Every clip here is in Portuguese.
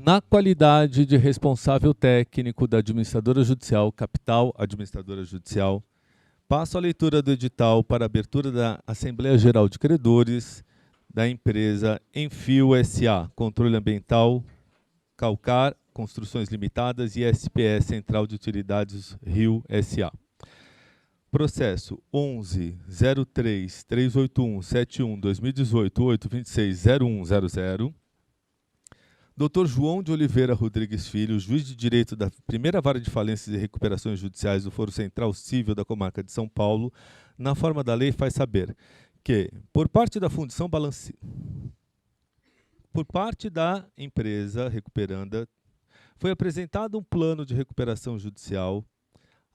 Na qualidade de responsável técnico da Administradora Judicial, Capital Administradora Judicial, passo a leitura do edital para abertura da Assembleia Geral de Credores da empresa Enfio S.A., Controle Ambiental, Calcar, Construções Limitadas e SPS Central de Utilidades Rio S.A. Processo 11.003.381.71.2018.826.0100. Dr. João de Oliveira Rodrigues Filho, juiz de direito da Primeira Vara de Falências e Recuperações Judiciais do Foro Central Cível da Comarca de São Paulo, na forma da lei, faz saber que, por parte da Fundição por parte da empresa recuperanda, foi apresentado um plano de recuperação judicial,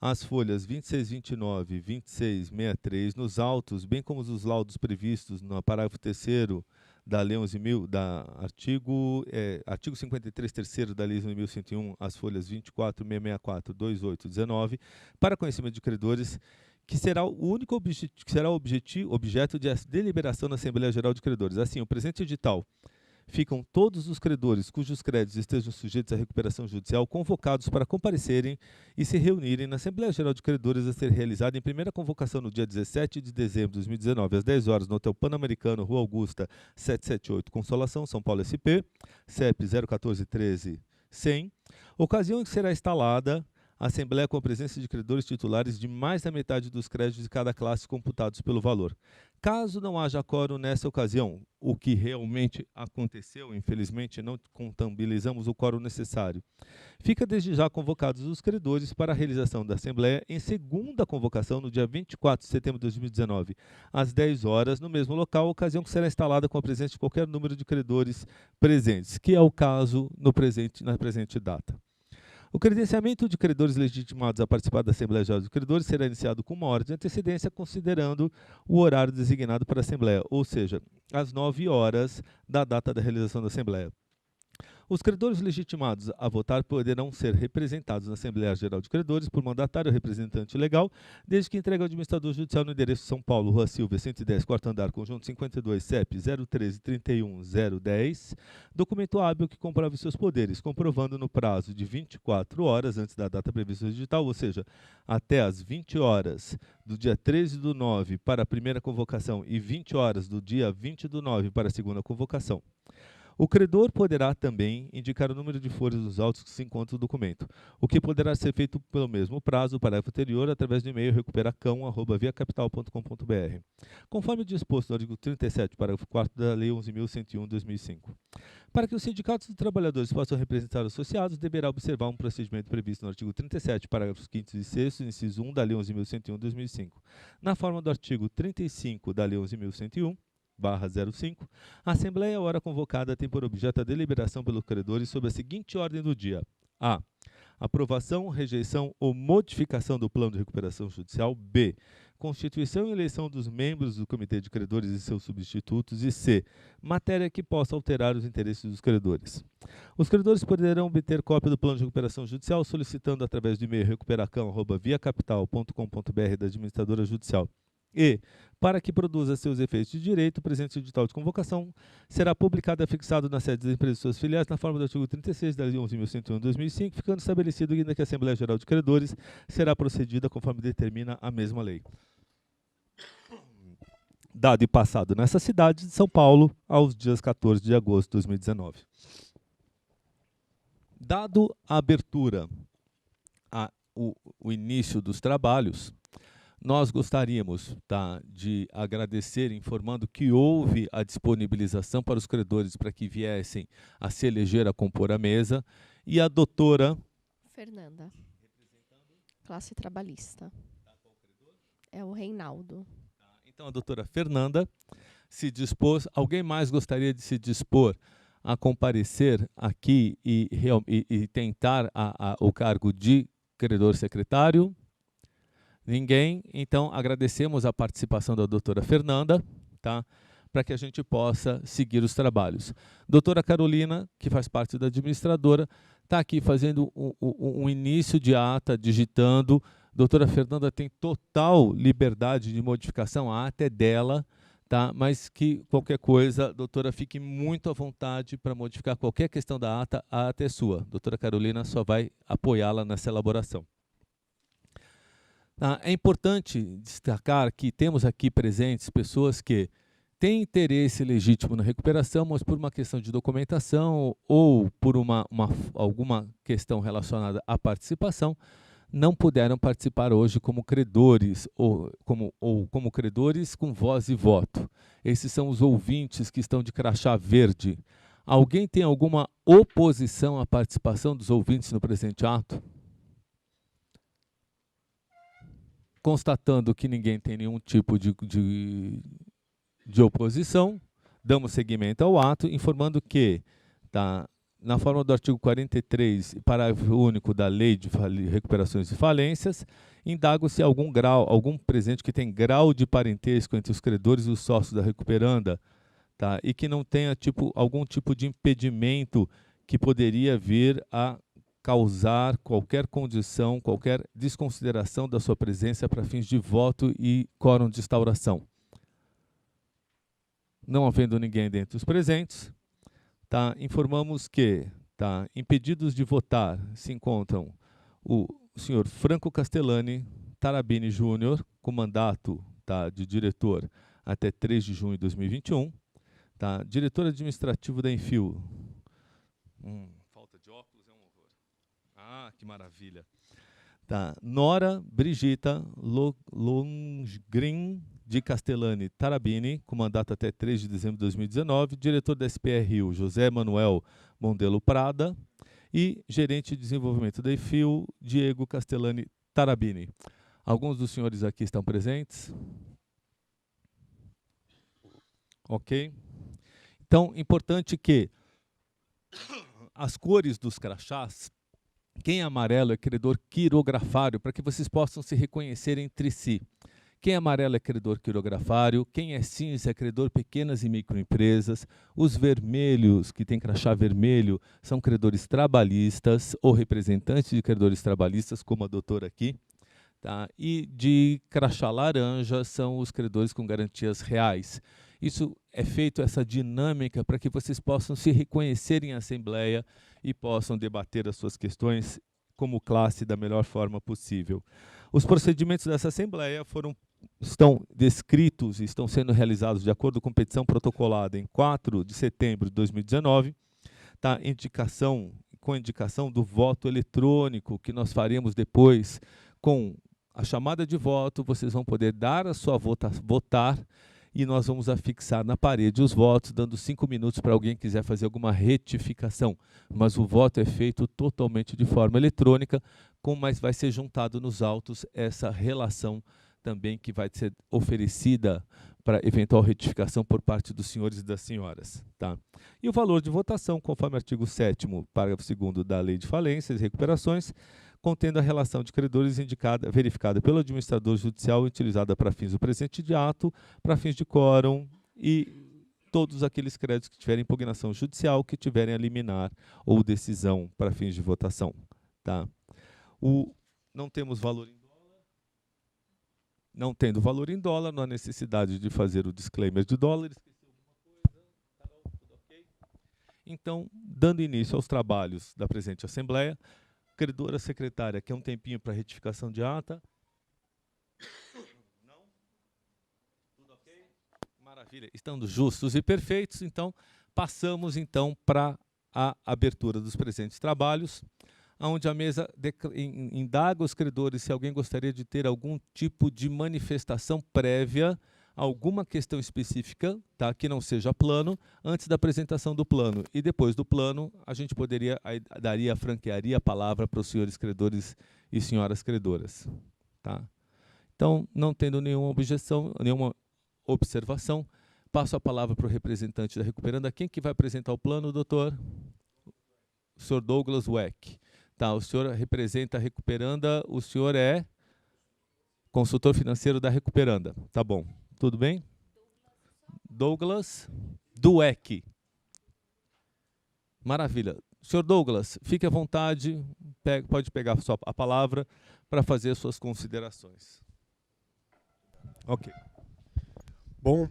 as folhas 2629 e 2663, nos autos, bem como os laudos previstos no parágrafo 3º da Lei 11.000, artigo 53, terceiro da Lei 11.101, as folhas 24, 664, 28, 19, para conhecimento de credores, que será o único objeto de deliberação na Assembleia Geral de Credores. Assim, o presente edital ficam todos os credores cujos créditos estejam sujeitos à recuperação judicial convocados para comparecerem e se reunirem na Assembleia Geral de Credores a ser realizada em primeira convocação no dia 17 de dezembro de 2019, às 10 horas, no Hotel Pan-Americano, Rua Augusta, 778, Consolação, São Paulo, SP, CEP 01413-100, ocasião em que será instalada a Assembleia com a presença de credores titulares de mais da metade dos créditos de cada classe computados pelo valor. Caso não haja quórum nessa ocasião, o que realmente aconteceu, infelizmente não contabilizamos o quórum necessário, fica desde já convocados os credores para a realização da Assembleia em segunda convocação no dia 24 de setembro de 2019, às 10 horas, no mesmo local, ocasião que será instalada com a presença de qualquer número de credores presentes, que é o caso na presente data. O credenciamento de credores legitimados a participar da Assembleia Geral de Credores será iniciado com 1 hora de antecedência, considerando o horário designado para a Assembleia, ou seja, às 9 horas da data da realização da Assembleia. Os credores legitimados a votar poderão ser representados na Assembleia Geral de Credores por mandatário ou representante legal, desde que entregue ao administrador judicial no endereço São Paulo, Rua Silvia, 110, quarto andar, conjunto 52, CEP 013-31-010, documento hábil que comprove seus poderes, comprovando no prazo de 24 horas antes da data prevista no edital, ou seja, até às 20 horas do dia 13/9 para a primeira convocação e 20 horas do dia 20/9 para a segunda convocação. O credor poderá também indicar o número de folhas dos autos que se encontra no documento, o que poderá ser feito pelo mesmo prazo, o parágrafo anterior, através do e-mail recuperacão@viacapital.com.br, conforme disposto no artigo 37, parágrafo 4º da Lei 11.101/2005. Para que os sindicatos de trabalhadores possam representar os associados, deverá observar um procedimento previsto no artigo 37, parágrafos 5º e 6º, inciso 1 da Lei 11.101/2005. Na forma do artigo 35 da Lei 11.101/05, a Assembleia, hora convocada, tem por objeto a deliberação pelos credores sobre a seguinte ordem do dia: a. Aprovação, rejeição ou modificação do plano de recuperação judicial. B. Constituição e eleição dos membros do Comitê de Credores e seus substitutos. E C. Matéria que possa alterar os interesses dos credores. Os credores poderão obter cópia do plano de recuperação judicial solicitando através do e-mail recuperacão@viacapital.com.br da administradora judicial. E, para que produza seus efeitos de direito, o presente edital de convocação será publicado e fixado na sede das empresas e suas filiais na forma do artigo 36 da Lei 11.101/2005, ficando estabelecido ainda que a Assembleia Geral de Credores será procedida conforme determina a mesma lei. Dado e passado nessa cidade de São Paulo, aos dias 14 de agosto de 2019. Dado a abertura, o início dos trabalhos, nós gostaríamos de agradecer, informando que houve a disponibilização para os credores para que viessem a se eleger a compor a mesa, e a doutora Fernanda, classe trabalhista. É o Reinaldo. Então, a doutora Fernanda se dispôs. Alguém mais gostaria de se dispor a comparecer aqui e tentar o cargo de credor secretário? Ninguém? Então, agradecemos a participação da doutora Fernanda, para que a gente possa seguir os trabalhos. Doutora Carolina, que faz parte da administradora, está aqui fazendo um início de ata, digitando. Doutora Fernanda tem total liberdade de modificação, a ata é dela, tá? Mas que qualquer coisa, doutora, fique muito à vontade para modificar qualquer questão da ata, a ata é sua. Doutora Carolina só vai apoiá-la nessa elaboração. Tá? É importante destacar que temos aqui presentes pessoas que têm interesse legítimo na recuperação, mas por uma questão de documentação ou por alguma questão relacionada à participação, não puderam participar hoje como credores ou como credores com voz e voto. Esses são os ouvintes que estão de crachá verde. Alguém tem alguma oposição à participação dos ouvintes no presente ato? Constatando que ninguém tem nenhum tipo de oposição, damos seguimento ao ato, informando que, tá, na forma do artigo 43, parágrafo único da Lei de Recuperações e Falências, indago-se algum presente que tem grau de parentesco entre os credores e os sócios da recuperanda, tá, e que não tenha algum tipo de impedimento que poderia vir a causar qualquer condição, qualquer desconsideração da sua presença para fins de voto e quórum de instauração. Não havendo ninguém dentre os presentes, tá, informamos que, tá, impedidos de votar se encontram o senhor Franco Castellani Tarabini Júnior, com mandato, tá, de diretor até 3 de junho de 2021, tá, diretor administrativo da Enfio. Falta de óculos é um horror. Ah, que maravilha. Tá, Nora Brigita Longrin de Castellani Tarabini, com mandato até 3 de dezembro de 2019, diretor da SPRU, José Manuel Mondelo Prada, e gerente de desenvolvimento da EFIU, Diego Castellani Tarabini. Alguns dos senhores aqui estão presentes? Ok. Então, importante que as cores dos crachás, quem é amarelo é credor quirografário, para que vocês possam se reconhecer entre si. Quem é amarelo é credor quirografário, quem é cinza é credor pequenas e microempresas, os vermelhos, que tem crachá vermelho, são credores trabalhistas ou representantes de credores trabalhistas, como a doutora aqui, tá? E de crachá laranja são os credores com garantias reais. Isso é feito, essa dinâmica, para que vocês possam se reconhecer em assembleia e possam debater as suas questões como classe da melhor forma possível. Os procedimentos dessa assembleia estão descritos e estão sendo realizados de acordo com petição protocolada em 4 de setembro de 2019, tá? Com indicação do voto eletrônico que nós faremos depois com a chamada de voto. Vocês vão poder dar a sua votar e nós vamos afixar na parede os votos, dando 5 minutos para alguém que quiser fazer alguma retificação. Mas o voto é feito totalmente de forma eletrônica, mas vai ser juntado nos autos essa relação também que vai ser oferecida para eventual retificação por parte dos senhores e das senhoras. Tá? E o valor de votação, conforme o artigo 7º, parágrafo 2º da Lei de Falências e Recuperações, contendo a relação de credores verificada pelo administrador judicial e utilizada para fins do presente de ato, para fins de quórum e todos aqueles créditos que tiverem impugnação judicial, que tiverem a liminar ou decisão para fins de votação. Tá? Não temos valor em dólar. Não tendo valor em dólar, não há necessidade de fazer o disclaimer de dólar. Esqueci alguma coisa? Carol, tudo ok? Então, dando início aos trabalhos da presente Assembleia, credora secretária, quer um tempinho para retificação de ata? Não? Tudo ok? Maravilha. Estando justos e perfeitos, então, passamos então para a abertura dos presentes trabalhos, onde a mesa indaga os credores se alguém gostaria de ter algum tipo de manifestação prévia, alguma questão específica, tá, que não seja plano, antes da apresentação do plano. E depois do plano, a gente franquearia a palavra para os senhores credores e senhoras credoras. Tá? Então, não tendo nenhuma objeção, nenhuma observação, passo a palavra para o representante da recuperanda. Quem que vai apresentar o plano, doutor? O senhor Douglas Weck. Tá, o senhor representa a recuperanda, o senhor é consultor financeiro da recuperanda. Tá bom. Tudo bem? Douglas Dueck. Maravilha. Senhor Douglas, fique à vontade, pode pegar a palavra para fazer as suas considerações. Ok.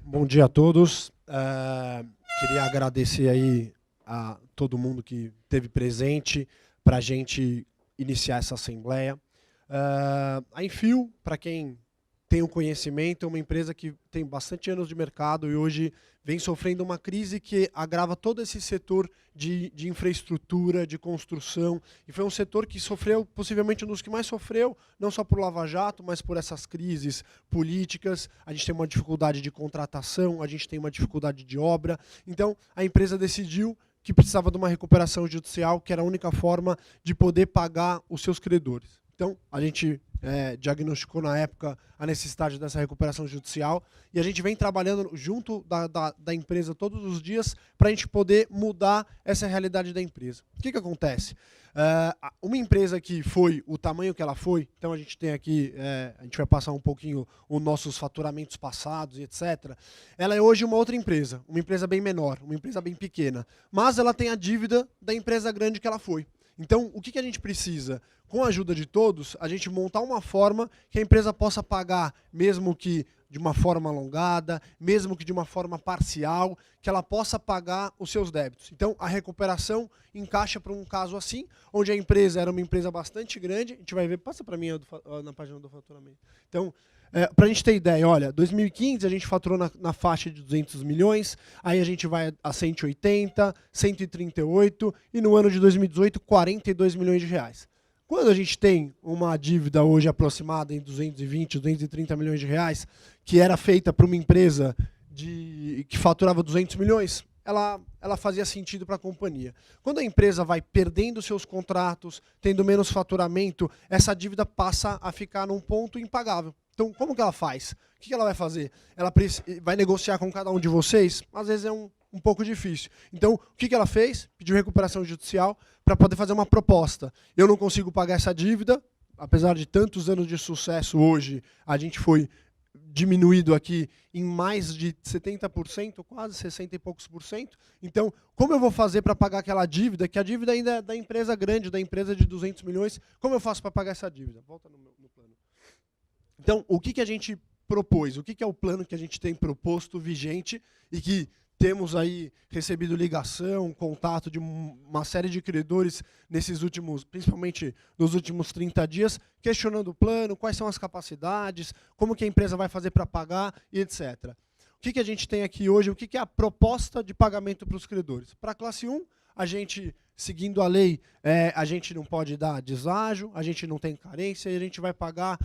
Bom dia a todos. Queria agradecer aí a todo mundo que esteve presente para a gente iniciar essa assembleia. A Enfio, para quem tem o conhecimento, é uma empresa que tem bastante anos de mercado e hoje vem sofrendo uma crise que agrava todo esse setor de infraestrutura, de construção. E foi um setor que sofreu, possivelmente um dos que mais sofreu, não só por Lava Jato, mas por essas crises políticas. A gente tem uma dificuldade de contratação, a gente tem uma dificuldade de obra. Então, a empresa decidiu que precisava de uma recuperação judicial, que era a única forma de poder pagar os seus credores. Então, a gente diagnosticou na época a necessidade dessa recuperação judicial e a gente vem trabalhando junto da empresa todos os dias para a gente poder mudar essa realidade da empresa. O que acontece? Uma empresa que foi o tamanho que ela foi, então a gente tem aqui, a gente vai passar um pouquinho os nossos faturamentos passados e etc. Ela é hoje uma outra empresa, uma empresa bem menor, uma empresa bem pequena, mas ela tem a dívida da empresa grande que ela foi. Então, o que a gente precisa? Com a ajuda de todos, a gente montar uma forma que a empresa possa pagar, mesmo que de uma forma alongada, mesmo que de uma forma parcial, que ela possa pagar os seus débitos. Então, a recuperação encaixa para um caso assim, onde a empresa era uma empresa bastante grande. A gente vai ver, passa para mim na página do faturamento. Então, para a gente ter ideia, olha, 2015 a gente faturou na faixa de 200 milhões, aí a gente vai a 180, 138 e no ano de 2018, 42 milhões de reais. Quando a gente tem uma dívida hoje aproximada em 220, 230 milhões de reais, que era feita para uma empresa que faturava 200 milhões, ela fazia sentido para a companhia. Quando a empresa vai perdendo seus contratos, tendo menos faturamento, essa dívida passa a ficar num ponto impagável. Então, como que ela faz? O que ela vai fazer? Ela vai negociar com cada um de vocês? Às vezes é um pouco difícil. Então, o que ela fez? Pediu recuperação judicial para poder fazer uma proposta. Eu não consigo pagar essa dívida, apesar de tantos anos de sucesso hoje, a gente foi diminuído aqui em mais de 70%, quase 60 e poucos por cento. Então, como eu vou fazer para pagar aquela dívida, que a dívida ainda é da empresa grande, da empresa de 200 milhões, como eu faço para pagar essa dívida? Volta no plano. Então, o que a gente propôs? O que é o plano que a gente tem proposto, vigente, e que temos aí recebido ligação, contato de uma série de credores nesses últimos, principalmente nos últimos 30 dias, questionando o plano, quais são as capacidades, como que a empresa vai fazer para pagar e etc. O que a gente tem aqui hoje? O que é a proposta de pagamento para os credores? Para a classe 1, a gente, seguindo a lei, a gente não pode dar deságio, a gente não tem carência e a gente vai pagar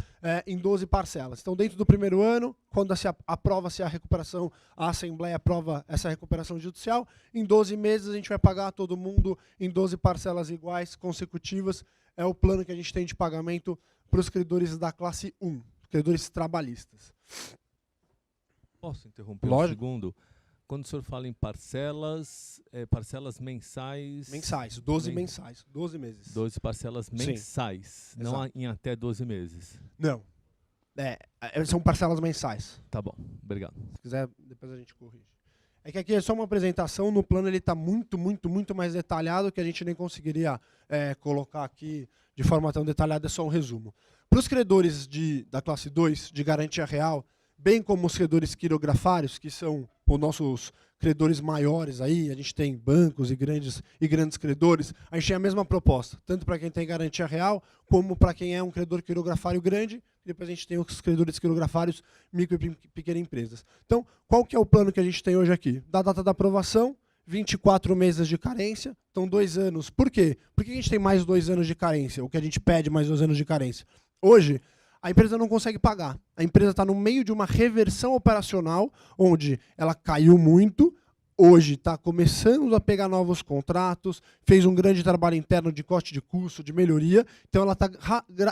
em 12 parcelas. Então, dentro do primeiro ano, quando aprova-se a recuperação, a Assembleia aprova essa recuperação judicial, em 12 meses a gente vai pagar a todo mundo em 12 parcelas iguais, consecutivas. É o plano que a gente tem de pagamento para os credores da classe 1, credores trabalhistas. Posso interromper um segundo? Quando o senhor fala em parcelas, parcelas mensais... Mensais, 12 mensais, 12 meses. 12 parcelas mensais, sim, não em até 12 meses. Não, são parcelas mensais. Tá bom, obrigado. Se quiser, depois a gente corrige. É que aqui é só uma apresentação, no plano ele está muito mais detalhado, que a gente nem conseguiria colocar aqui de forma tão detalhada, é só um resumo. Para os credores da classe 2, de garantia real, bem como os credores quirografários, que são os nossos credores maiores aí, a gente tem bancos e grandes credores, a gente tem a mesma proposta, tanto para quem tem garantia real, como para quem é um credor quirografário grande, e depois a gente tem os credores quirografários micro e pequenas empresas. Então, qual que é o plano que a gente tem hoje aqui? Da data da aprovação, 24 meses de carência, então 2 anos. Por quê? Por que a gente tem mais 2 anos de carência? O que a gente pede mais 2 anos de carência? Hoje, a empresa não consegue pagar. A empresa está no meio de uma reversão operacional, onde ela caiu muito, hoje está começando a pegar novos contratos, fez um grande trabalho interno de corte de custo, de melhoria, então ela está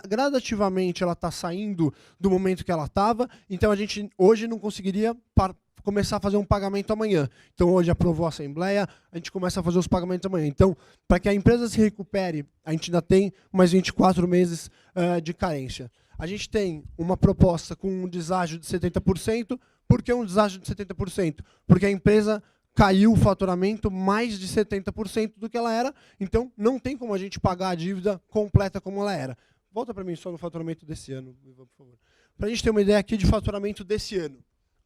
gradativamente ela está saindo do momento que ela estava, então a gente hoje não conseguiria começar a fazer um pagamento amanhã. Então hoje aprovou a Assembleia, a gente começa a fazer os pagamentos amanhã. Então, para que a empresa se recupere, a gente ainda tem mais 24 meses de carência. A gente tem uma proposta com um deságio de 70%. Por que um deságio de 70%? Porque a empresa caiu o faturamento mais de 70% do que ela era, então não tem como a gente pagar a dívida completa como ela era. Volta para mim só no faturamento desse ano, por favor. Para a gente ter uma ideia aqui de faturamento desse ano.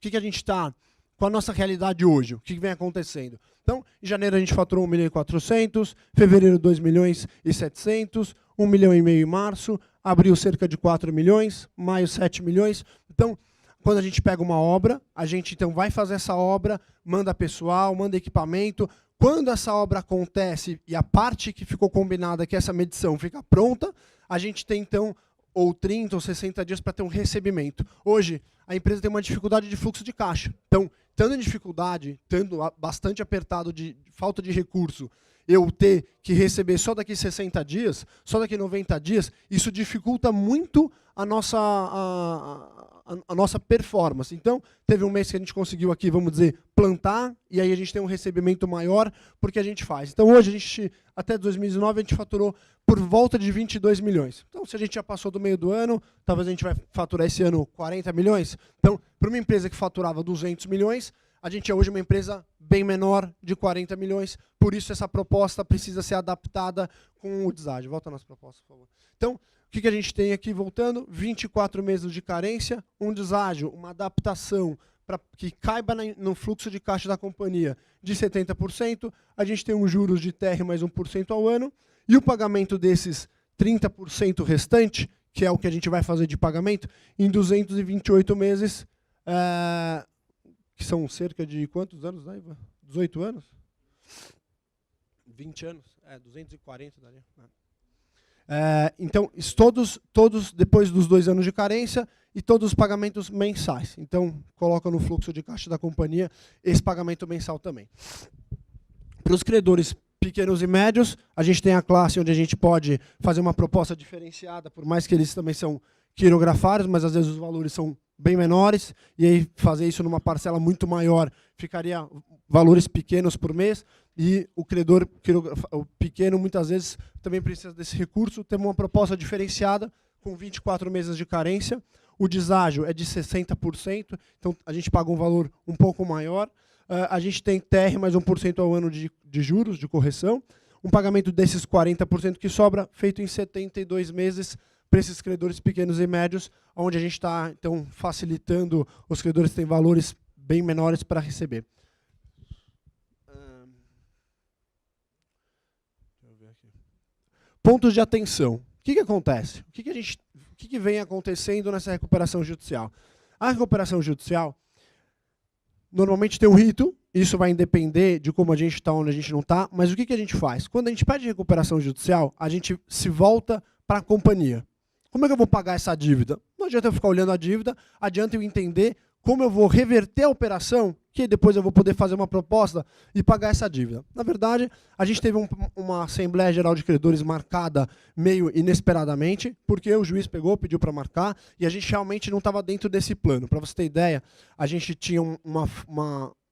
que a gente está, com a nossa realidade hoje, o que vem acontecendo. Então, em janeiro a gente faturou 1.400.000, fevereiro 2.700.000, 1,5 milhão em março, abril cerca de 4 milhões, maio 7 milhões. Então, quando a gente pega uma obra, a gente então vai fazer essa obra, manda pessoal, manda equipamento. Quando essa obra acontece e a parte que ficou combinada, que é essa medição, fica pronta, a gente tem então ou 30 ou 60 dias para ter um recebimento. Hoje, a empresa tem uma dificuldade de fluxo de caixa. Então, estando em dificuldade, estando bastante apertado de falta de recurso, eu ter que receber só daqui 60 dias, só daqui 90 dias, isso dificulta muito a nossa performance. Então, teve um mês que a gente conseguiu aqui, vamos dizer, plantar, e aí a gente tem um recebimento maior, porque a gente faz. Então, hoje, até 2019, a gente faturou por volta de 22 milhões. Então, se a gente já passou do meio do ano, talvez a gente vai faturar esse ano 40 milhões. Então, para uma empresa que faturava 200 milhões, a gente é hoje uma empresa bem menor, de 40 milhões, por isso essa proposta precisa ser adaptada com o deságio. Volta nas propostas, por favor. Então, o que a gente tem aqui, voltando? 24 meses de carência, um deságio, uma adaptação para que caiba no fluxo de caixa da companhia de 70%, a gente tem um juros de TR mais 1% ao ano, e o pagamento desses 30% restante, que é o que a gente vai fazer de pagamento, em 228 meses, que são cerca de quantos anos, né, Ivan? 18 anos? 20 anos? 240 daria. Então, todos depois dos 2 anos de carência e todos os pagamentos mensais. Então, coloca no fluxo de caixa da companhia esse pagamento mensal também. Para os credores pequenos e médios, a gente tem a classe onde a gente pode fazer uma proposta diferenciada, por mais que eles também são quirografários, mas às vezes os valores são bem menores, e aí fazer isso numa parcela muito maior ficaria valores pequenos por mês, e o credor o pequeno muitas vezes também precisa desse recurso. Temos uma proposta diferenciada com 24 meses de carência, o deságio é de 60%, então a gente paga um valor um pouco maior, a gente tem TR mais 1% ao ano de juros, de correção, um pagamento desses 40% que sobra, feito em 72 meses, para esses credores pequenos e médios, onde a gente está então facilitando os credores que têm valores bem menores para receber. Pontos de atenção. O que acontece? O que vem acontecendo nessa recuperação judicial? A recuperação judicial normalmente tem um rito, isso vai depender de como a gente está, onde a gente não está, mas o que a gente faz? Quando a gente pede recuperação judicial, a gente se volta para a companhia. Como é que eu vou pagar essa dívida? Não adianta eu ficar olhando a dívida, adianta eu entender como eu vou reverter a operação, que depois eu vou poder fazer uma proposta e pagar essa dívida. Na verdade, a gente teve uma Assembleia Geral de Credores marcada meio inesperadamente, porque o juiz pediu para marcar, e a gente realmente não estava dentro desse plano. Para você ter ideia, a gente tinha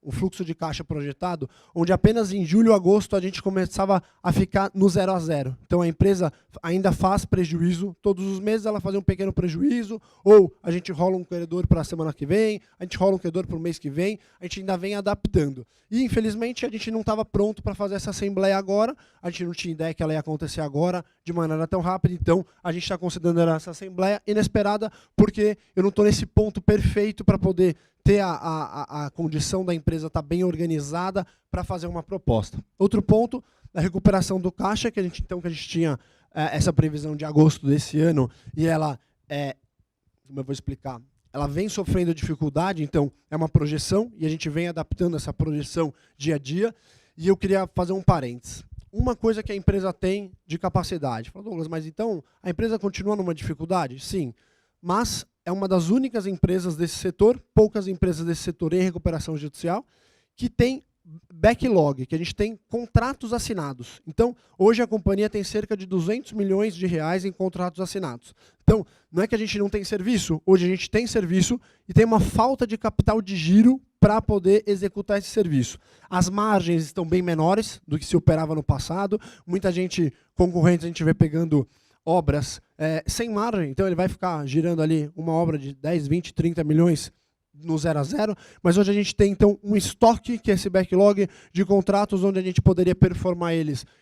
um fluxo de caixa projetado, onde apenas em julho e agosto a gente começava a ficar no 0 a 0. Então a empresa ainda faz prejuízo, todos os meses ela faz um pequeno prejuízo, ou a gente rola um credor para a semana que vem, a gente rola um credor para o mês que vem, a gente ainda vem adaptando. E infelizmente a gente não estava pronto para fazer essa assembleia agora, a gente não tinha ideia que ela ia acontecer agora de maneira tão rápida, então a gente está considerando essa assembleia inesperada, porque eu não estou nesse ponto perfeito para poder ter a condição da empresa estar bem organizada para fazer uma proposta. Outro ponto, a recuperação do caixa, que a gente tinha essa previsão de agosto desse ano, e ela, como eu vou explicar, ela vem sofrendo dificuldade, então é uma projeção, e a gente vem adaptando essa projeção dia a dia, e eu queria fazer um parênteses. Uma coisa que a empresa tem de capacidade. Fala, Douglas, mas então a empresa continua numa dificuldade? Sim, mas é uma das únicas empresas desse setor, poucas empresas desse setor em recuperação judicial, que tem backlog, que a gente tem contratos assinados. Então, hoje a companhia tem cerca de 200 milhões de reais em contratos assinados. Então, não é que a gente não tem serviço, hoje a gente tem serviço e tem uma falta de capital de giro para poder executar esse serviço. As margens estão bem menores do que se operava no passado, muita gente, concorrentes, a gente vê pegando obras sem margem, então ele vai ficar girando ali uma obra de 10, 20, 30 milhões no 0 a 0, mas hoje a gente tem então um estoque, que é esse backlog de contratos, onde a gente poderia performar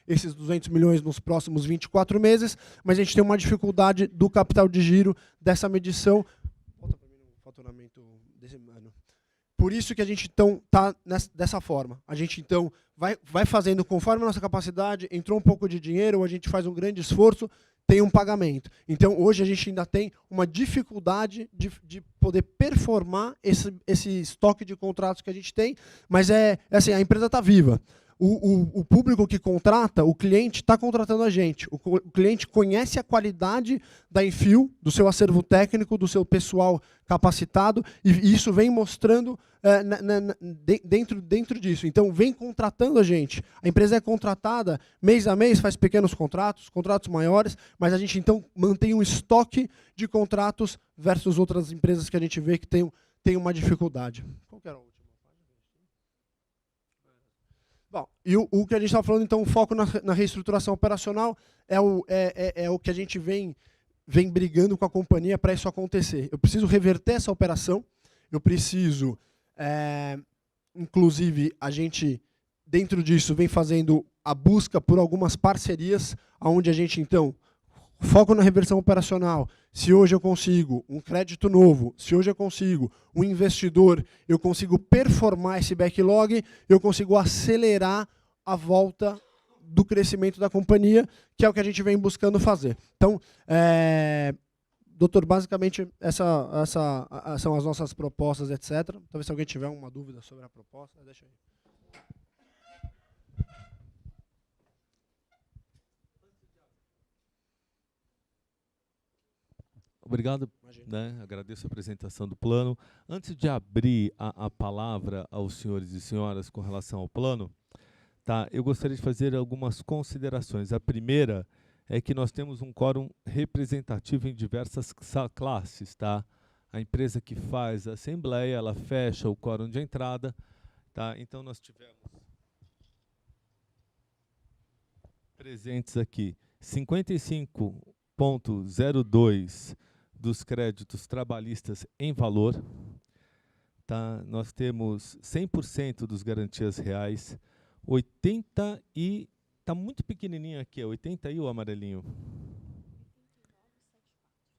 esses 200 milhões nos próximos 24 meses, mas a gente tem uma dificuldade do capital de giro dessa medição. Volta para mim no faturamento desse ano. por isso que a gente então está dessa forma. A gente então vai fazendo conforme a nossa capacidade, entrou um pouco de dinheiro, a gente faz um grande esforço, tem um pagamento. Então, hoje a gente ainda tem uma dificuldade de poder performar esse estoque de contratos que a gente tem, mas assim, a empresa está viva. O público que contrata, o cliente está contratando a gente. O cliente conhece a qualidade da Enfio, do seu acervo técnico, do seu pessoal capacitado, e isso vem mostrando dentro disso. Então, vem contratando a gente. A empresa é contratada mês a mês, faz pequenos contratos maiores, mas a gente, então, mantém um estoque de contratos versus outras empresas que a gente vê que tem uma dificuldade. Qual que era o Bom, e o que a gente está falando, então, o foco na reestruturação operacional é o que a gente vem brigando com a companhia para isso acontecer. Eu preciso reverter essa operação, eu preciso, inclusive, a gente, dentro disso, vem fazendo a busca por algumas parcerias, onde a gente, então, foco na reversão operacional. Se hoje eu consigo um crédito novo, se hoje eu consigo um investidor, eu consigo performar esse backlog, eu consigo acelerar a volta do crescimento da companhia, que é o que a gente vem buscando fazer. Então, doutor, basicamente, essas são as nossas propostas, etc. Talvez se alguém tiver uma dúvida sobre a proposta, deixa aí. Obrigado, né? Agradeço a apresentação do plano. Antes de abrir a palavra aos senhores e senhoras com relação ao plano, tá? Eu gostaria de fazer algumas considerações. A primeira é que nós temos um quórum representativo em diversas classes. Tá? A empresa que faz a assembleia, ela fecha o quórum de entrada. Tá? Então, nós tivemos presentes aqui 55,02% dos créditos trabalhistas em valor. Tá? Nós temos 100% dos garantias reais, 80 e... Está muito pequenininho aqui, 80 e o amarelinho.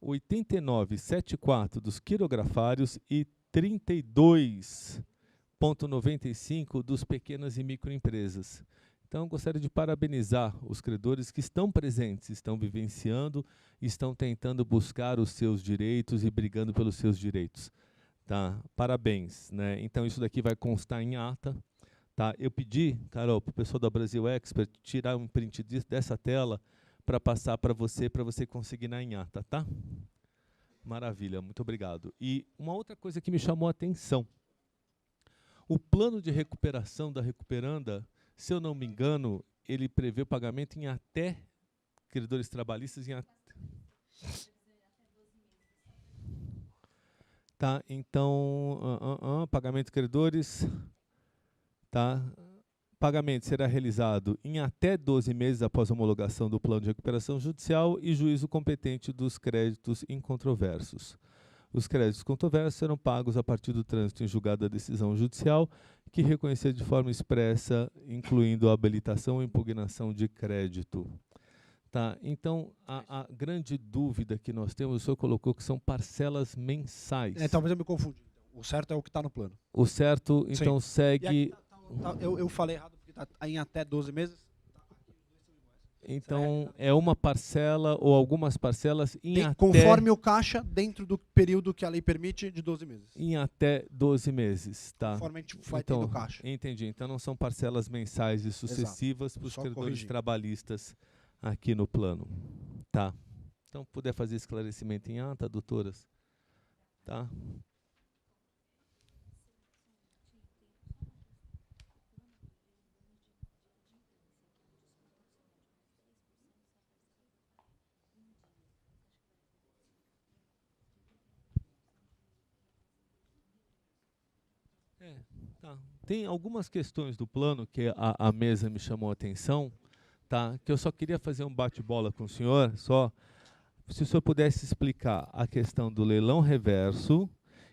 89,74 dos quirografários e 32,95 dos pequenas e microempresas. Então, gostaria de parabenizar os credores que estão presentes, estão vivenciando, estão tentando buscar os seus direitos e brigando pelos seus direitos. Tá? Parabéns. Né? Então, isso daqui vai constar em ata. Tá? Eu pedi, Carol, para o pessoal da Brasil Expert tirar um print dessa tela para passar para você conseguir na em ata. Tá? Maravilha, muito obrigado. E uma outra coisa que me chamou a atenção. O plano de recuperação da Recuperanda, se eu não me engano, ele prevê o pagamento em até credores trabalhistas em até... Tá, então, pagamento de credores, tá? Pagamento será realizado em até 12 meses após a homologação do plano de recuperação judicial e juízo competente dos créditos incontroversos. Os créditos controversos serão pagos a partir do trânsito em julgado da decisão judicial, que reconhecer de forma expressa, incluindo a habilitação ou impugnação de crédito. Tá, então, a grande dúvida que nós temos, o senhor colocou que são parcelas mensais. Talvez eu me confundi. O certo é o que está no plano. O certo, então, Sim. segue... Eu falei errado, porque está em até 12 meses. Então, é uma parcela ou algumas parcelas em até... Conforme o caixa, dentro do período que a lei permite, de 12 meses. Em até 12 meses, tá? Conforme a gente vai tendo caixa. Entendi. Então, não são parcelas mensais e sucessivas para os credores trabalhistas aqui no plano. Tá? Então, puder fazer esclarecimento em ata, doutoras? Tá? Tá. Tem algumas questões do plano que a mesa me chamou a atenção, tá? Que eu só queria fazer um bate-bola com o senhor, só se o senhor pudesse explicar a questão do leilão reverso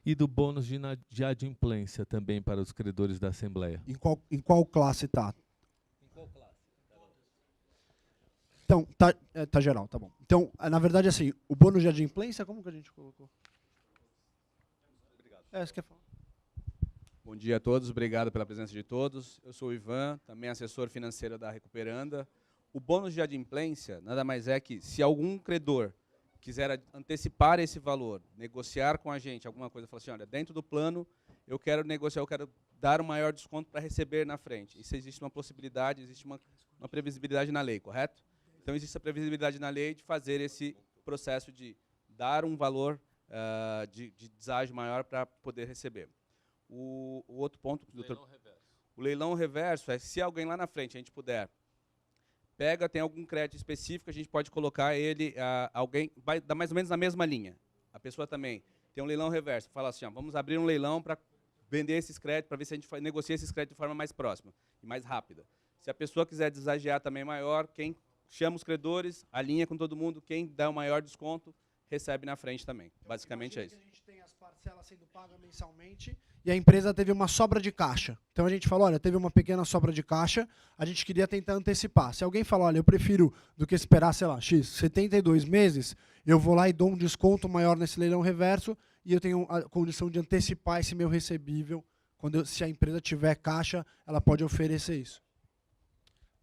e do bônus de adimplência também para os credores da Assembleia. Em qual classe está? Em qual classe? Então, tá geral, tá bom. Então, na verdade, assim, o bônus de adimplência, como que a gente colocou? Obrigado. Você quer falar? Bom dia a todos, obrigado pela presença de todos. Eu sou o Ivan, também assessor financeiro da Recuperanda. O bônus de adimplência nada mais é que, se algum credor quiser antecipar esse valor, negociar com a gente alguma coisa, falar assim, olha, dentro do plano eu quero negociar, eu quero dar um maior desconto para receber na frente. Isso existe uma possibilidade, existe uma previsibilidade na lei, correto? Então existe a previsibilidade na lei de fazer esse processo de dar um valor de deságio maior para poder receber. O outro ponto, doutor, o leilão reverso é se alguém lá na frente a gente puder tem algum crédito específico, a gente pode colocar ele, alguém vai dar mais ou menos na mesma linha. A pessoa também tem um leilão reverso, fala assim, ó, vamos abrir um leilão para vender esses créditos, para ver se a gente negocia esses créditos de forma mais próxima e mais rápida. Se a pessoa quiser desagiar também maior, quem chama os credores, alinha com todo mundo, quem dá o maior desconto, recebe na frente também. Basicamente é isso. A gente tem as parcelas sendo pagas mensalmente e a empresa teve uma sobra de caixa. Então a gente falou, olha, teve uma pequena sobra de caixa, a gente queria tentar antecipar. Se alguém falar, olha, eu prefiro do que esperar, sei lá, 72 meses, eu vou lá e dou um desconto maior nesse leilão reverso e eu tenho a condição de antecipar esse meu recebível. Se a empresa tiver caixa, ela pode oferecer isso.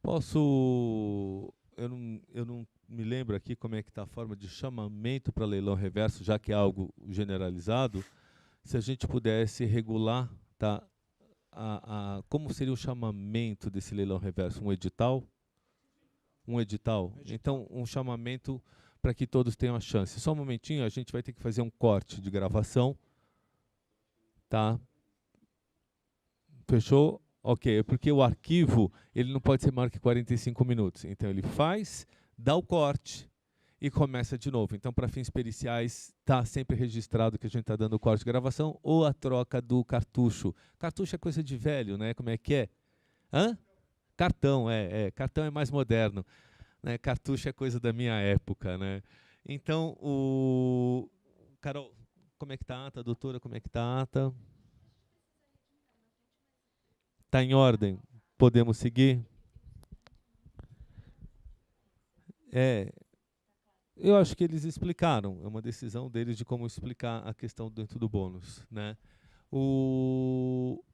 Posso... Eu não me lembro aqui como é que está a forma de chamamento para leilão reverso, já que é algo generalizado. Se a gente pudesse regular, tá, como seria o chamamento desse leilão reverso? Um edital? Um edital. Então, um chamamento para que todos tenham a chance. Só um momentinho, a gente vai ter que fazer um corte de gravação. Tá? Fechou? Ok, porque o arquivo ele não pode ser maior que 45 minutos. Então, ele faz, dá o corte e começa de novo. Então, para fins periciais, está sempre registrado que a gente está dando o corte de gravação ou a troca do cartucho. Cartucho é coisa de velho, né? Como é que é? Hã? Cartão, cartão é mais moderno. Né? Cartucho é coisa da minha época, né? Então, Carol, como é que está a ata? Doutora, como é que está a ata? Está em ordem? Podemos seguir? Eu acho que eles explicaram. É uma decisão deles de como explicar a questão dentro do bônus, né?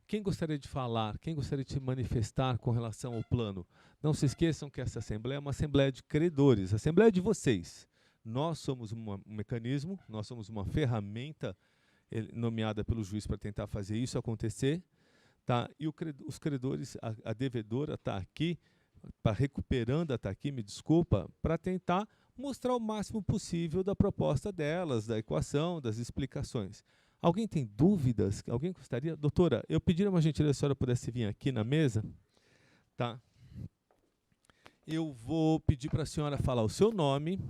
Quem gostaria de falar? Quem gostaria de se manifestar com relação ao plano? Não se esqueçam que essa assembleia é uma assembleia de credores, a assembleia de vocês. Nós somos um mecanismo, nós somos uma ferramenta nomeada pelo juiz para tentar fazer isso acontecer. Tá? E os credores, a devedora está aqui, a Recuperanda está aqui, me desculpa, para tentar mostrar o máximo possível da proposta delas, da equação, das explicações. Alguém tem dúvidas? Alguém gostaria? Doutora, eu pediria uma gentileza se a senhora pudesse vir aqui na mesa. Tá? Eu vou pedir para a senhora falar o seu nome,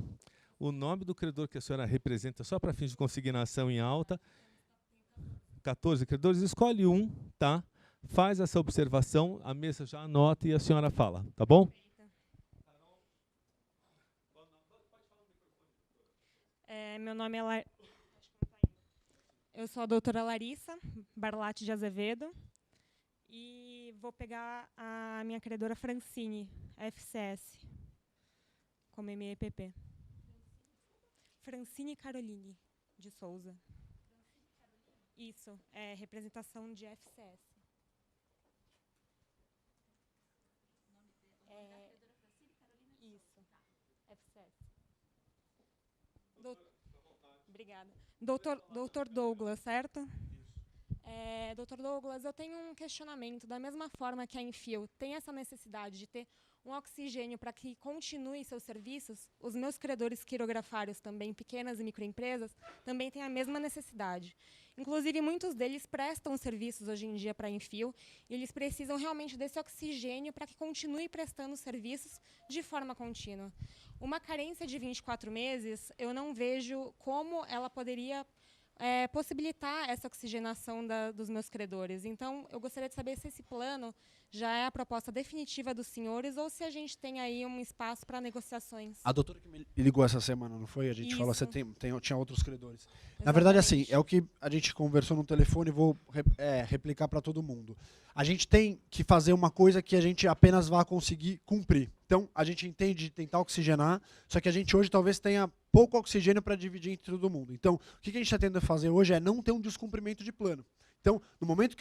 o nome do credor que a senhora representa, só para fins de consignação em alta. 14 credores, escolhe um, tá? Faz essa observação, a mesa já anota e a senhora fala, tá bom? Meu nome é Eu sou a doutora Larissa Barlatti de Azevedo e vou pegar a minha credora Francine, FCS, como MEPP. Francine Caroline de Souza. Isso, é representação de FCS. Isso, FCS. Obrigada. Doutor Douglas, certo? Doutor Douglas, eu tenho um questionamento. Da mesma forma que a Enfio tem essa necessidade de ter um oxigênio para que continue seus serviços, os meus credores quirografários também, pequenas e microempresas, também têm a mesma necessidade. Inclusive, muitos deles prestam serviços hoje em dia para a Enfio e eles precisam realmente desse oxigênio para que continue prestando serviços de forma contínua. Uma carência de 24 meses, eu não vejo como ela poderia possibilitar essa oxigenação dos meus credores. Então, eu gostaria de saber se esse plano já é a proposta definitiva dos senhores ou se a gente tem aí um espaço para negociações. A doutora que me ligou essa semana, não foi? A gente Isso. falou que tinha outros credores. Exatamente. Na verdade, assim, é o que a gente conversou no telefone e vou replicar para todo mundo. A gente tem que fazer uma coisa que a gente apenas vai conseguir cumprir. Então, a gente entende de tentar oxigenar, só que a gente hoje talvez tenha pouco oxigênio para dividir entre todo mundo. Então, o que a gente está tentando fazer hoje é não ter um descumprimento de plano. Então, no momento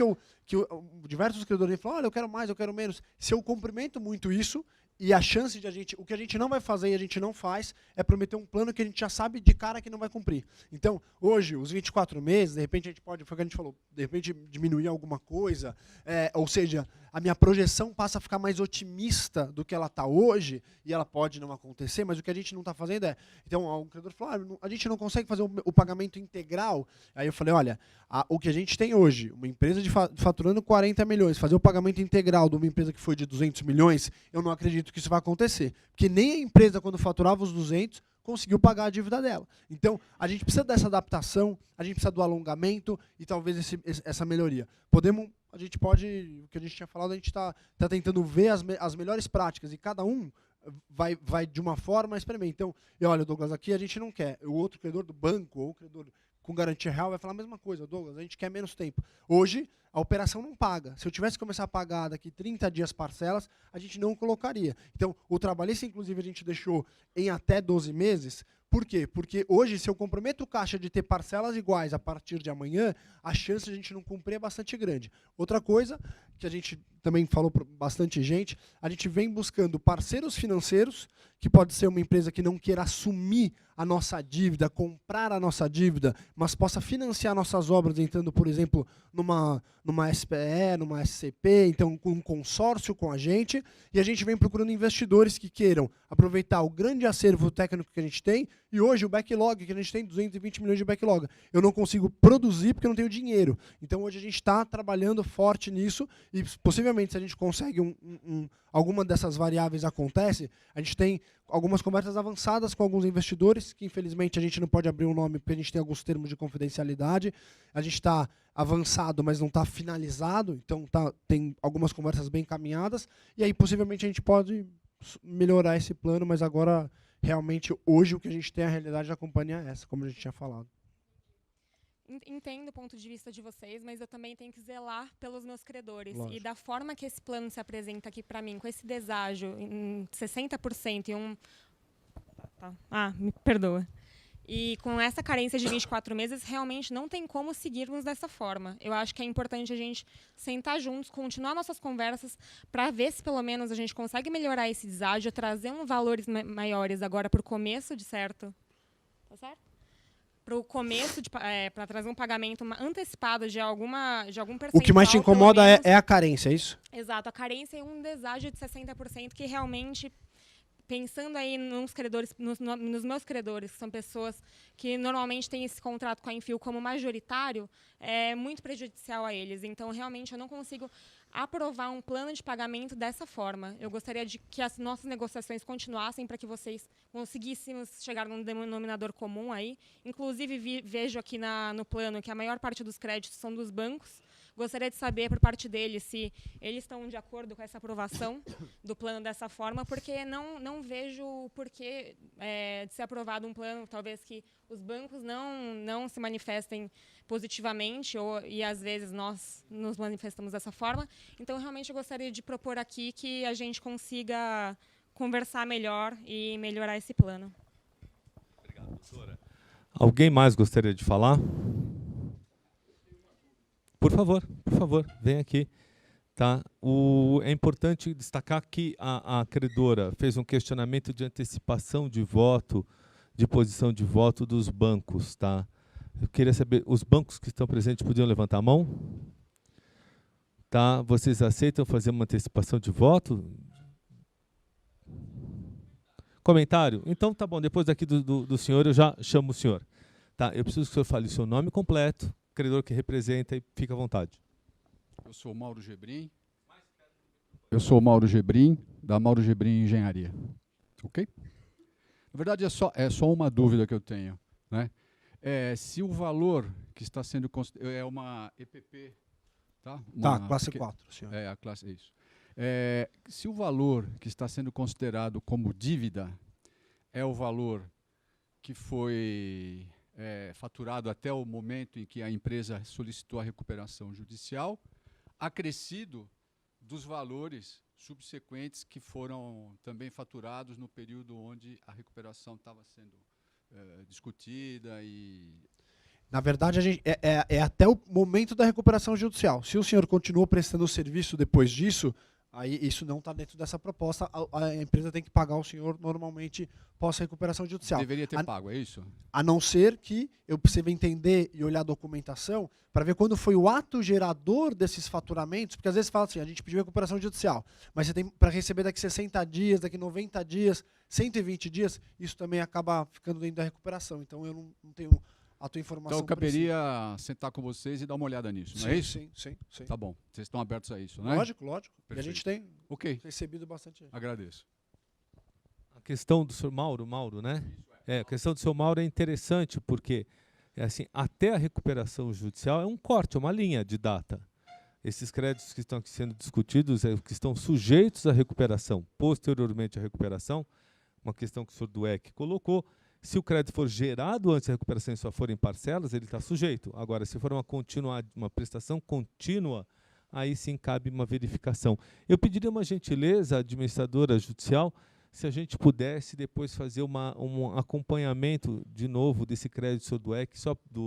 diversos credores falam, olha, eu quero mais, eu quero menos, se eu cumprimento muito isso, e a chance de o que a gente não vai fazer e a gente não faz é prometer um plano que a gente já sabe de cara que não vai cumprir. Então, hoje, os 24 meses, de repente a gente pode, foi o que a gente falou, de repente diminuir alguma coisa, ou seja, a minha projeção passa a ficar mais otimista do que ela está hoje, e ela pode não acontecer, mas o que a gente não está fazendo é... Então, um credor falou, a gente não consegue fazer o pagamento integral. Aí eu falei, olha, o que a gente tem hoje, uma empresa faturando 40 milhões, fazer o pagamento integral de uma empresa que foi de 200 milhões, eu não acredito que isso vai acontecer. Porque nem a empresa, quando faturava os 200, conseguiu pagar a dívida dela. Então, a gente precisa dessa adaptação, a gente precisa do alongamento e talvez essa melhoria. A gente pode, o que a gente tinha falado, a gente está tentando ver as melhores práticas e cada um vai de uma forma experimenta. Então, e olha, Douglas, aqui a gente não quer. O outro credor do banco ou o credor com garantia real vai falar a mesma coisa. Douglas, a gente quer menos tempo. Hoje, a operação não paga. Se eu tivesse que começar a pagar daqui 30 dias parcelas, a gente não colocaria. Então, o trabalhista, inclusive, a gente deixou em até 12 meses. Por quê? Porque hoje, se eu comprometo o caixa de ter parcelas iguais a partir de amanhã, a chance de a gente não cumprir é bastante grande. Outra coisa, que a gente também falou para bastante gente, a gente vem buscando parceiros financeiros, que pode ser uma empresa que não queira assumir a nossa dívida, comprar a nossa dívida, mas possa financiar nossas obras entrando, por exemplo, numa SPE, numa SCP, então com um consórcio com a gente, e a gente vem procurando investidores que queiram aproveitar o grande acervo técnico que a gente tem, e hoje o backlog, que a gente tem 220 milhões de backlog, eu não consigo produzir porque eu não tenho dinheiro. Então hoje a gente está trabalhando forte nisso, e possivelmente se a gente consegue alguma dessas variáveis acontece, a gente tem algumas conversas avançadas com alguns investidores, que infelizmente a gente não pode abrir o nome porque a gente tem alguns termos de confidencialidade. A gente está avançado, mas não está finalizado, então tem algumas conversas bem encaminhadas, e aí possivelmente a gente pode melhorar esse plano, mas agora, realmente, hoje o que a gente tem, a realidade da companhia é essa, como a gente tinha falado. Entendo o ponto de vista de vocês, mas eu também tenho que zelar pelos meus credores. Lógico. E da forma que esse plano se apresenta aqui para mim, com esse deságio em 60% e me perdoa. E com essa carência de 24 meses, realmente não tem como seguirmos dessa forma. Eu acho que é importante a gente sentar juntos, continuar nossas conversas, para ver se pelo menos a gente consegue melhorar esse deságio, trazer valores maiores agora para o começo de certo. Tá certo? Para o começo, para trazer um pagamento antecipado de algum percentual. O que mais te incomoda é a carência, é isso? Exato, a carência é um deságio de 60% que realmente, pensando aí nos credores, nos meus credores, que são pessoas que normalmente têm esse contrato com a Enfio como majoritário, é muito prejudicial a eles. Então, realmente, eu não consigo aprovar um plano de pagamento dessa forma. Eu gostaria de que as nossas negociações continuassem para que vocês conseguíssemos chegar num denominador comum aí. Inclusive, vejo aqui no plano que a maior parte dos créditos são dos bancos. Gostaria de saber, por parte deles, se eles estão de acordo com essa aprovação do plano dessa forma, porque não vejo o porquê de ser aprovado um plano, talvez que os bancos não se manifestem positivamente, e às vezes nós nos manifestamos dessa forma. Então, realmente, eu gostaria de propor aqui que a gente consiga conversar melhor e melhorar esse plano. Obrigado, doutora. Alguém mais gostaria de falar? Por favor, vem aqui. Tá? É importante destacar que a credora fez um questionamento de antecipação de voto, de posição de voto dos bancos. Tá? Eu queria saber, os bancos que estão presentes podiam levantar a mão? Tá? Vocês aceitam fazer uma antecipação de voto? Comentário? Então tá bom, depois daqui do senhor eu já chamo o senhor. Tá? Eu preciso que o senhor fale o seu nome completo, credor que representa, e fica à vontade. Eu sou Mauro Gebrim. Eu sou Mauro Gebrim, da Mauro Gebrim Engenharia. Ok? Na verdade, é só uma dúvida que eu tenho. Né? Se o valor que está sendo considerado... É uma EPP, tá? Classe 4, senhor. A classe, é isso. Se o valor que está sendo considerado como dívida é o valor que foi faturado até o momento em que a empresa solicitou a recuperação judicial, acrescido dos valores subsequentes que foram também faturados no período onde a recuperação estava sendo discutida e... Na verdade, é até o momento da recuperação judicial. Se o senhor continuou prestando o serviço depois disso, aí isso não está dentro dessa proposta. A empresa tem que pagar o senhor normalmente pós-recuperação judicial. Deveria ter pago, é isso? A não ser que eu precise entender e olhar a documentação para ver quando foi o ato gerador desses faturamentos, porque às vezes fala assim, a gente pediu recuperação judicial, mas você tem para receber daqui 60 dias, daqui 90 dias, 120 dias, isso também acaba ficando dentro da recuperação. Então eu não tenho a tua informação. Então caberia sentar com vocês e dar uma olhada nisso, não é isso? Sim. Tá bom. Vocês estão abertos a isso, né? Lógico. E a Perfeito. gente tem Ok, recebido bastante. agradeço. A questão do senhor Mauro, né? A questão do senhor Mauro é interessante porque assim, até a recuperação judicial é um corte, é uma linha de data. Esses créditos que estão aqui sendo discutidos, que estão sujeitos à recuperação, posteriormente à recuperação, uma questão que o senhor Dweck colocou, se o crédito for gerado antes da recuperação e só for em parcelas, ele está sujeito. Agora, se for uma prestação contínua, aí sim cabe uma verificação. Eu pediria uma gentileza à administradora judicial, se a gente pudesse depois fazer um acompanhamento de novo desse crédito do senhor Dweck,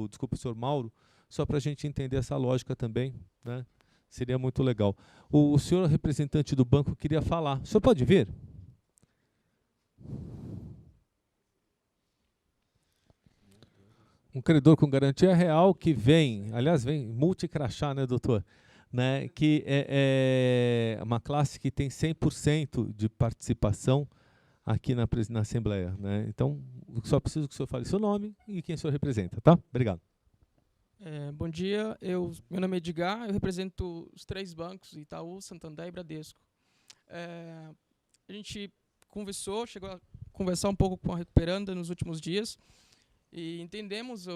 desculpa, senhor Mauro, só para a gente entender essa lógica também, né? Seria muito legal. O senhor representante do banco queria falar. O senhor pode vir? Um credor com garantia real que vem multicrachá, né, doutor? Né, que é uma classe que tem 100% de participação aqui na Assembleia. Né? Então, só preciso que o senhor fale seu nome e quem o senhor representa, tá? Obrigado. Bom dia, meu nome é Edgar, eu represento os 3 bancos, Itaú, Santander e Bradesco. A gente chegou a conversar um pouco com a Recuperanda nos últimos dias e entendemos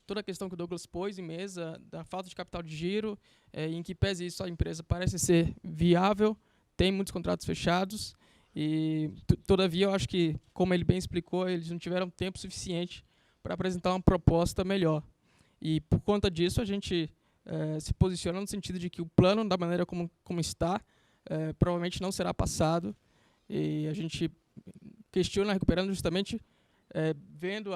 toda a questão que o Douglas pôs em mesa, da falta de capital de giro, em que pese isso a empresa parece ser viável, tem muitos contratos fechados e, todavia, eu acho que, como ele bem explicou, eles não tiveram tempo suficiente para apresentar uma proposta melhor. E, por conta disso, a gente se posiciona no sentido de que o plano, da maneira como está, provavelmente não será passado. E a gente questiona, recuperando justamente, vendo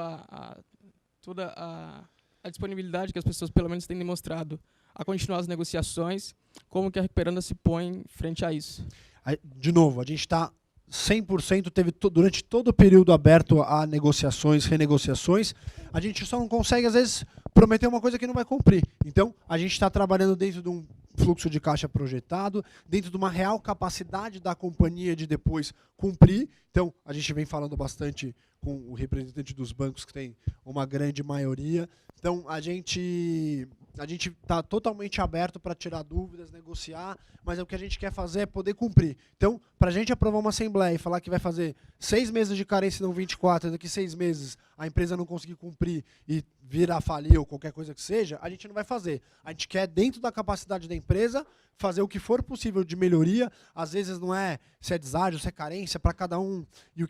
toda a disponibilidade que as pessoas, pelo menos, têm demonstrado a continuar as negociações, como que a Recuperanda se põe frente a isso. De novo, a gente está 100%, teve durante todo o período aberto a negociações, renegociações, a gente só não consegue, às vezes, prometer uma coisa que não vai cumprir. Então, a gente está trabalhando dentro de um fluxo de caixa projetado, dentro de uma real capacidade da companhia de depois cumprir. Então, a gente vem falando bastante com o representante dos bancos, que tem uma grande maioria. Então, a gente está totalmente aberto para tirar dúvidas, negociar, mas o que a gente quer fazer é poder cumprir. Então, para a gente aprovar uma assembleia e falar que vai fazer 6 meses de carência e não 24, daqui 6 meses a empresa não conseguir cumprir e vir a falir ou qualquer coisa que seja, a gente não vai fazer. A gente quer, dentro da capacidade da empresa, fazer o que for possível de melhoria. Às vezes não é se é deságio, se é carência, para cada um. E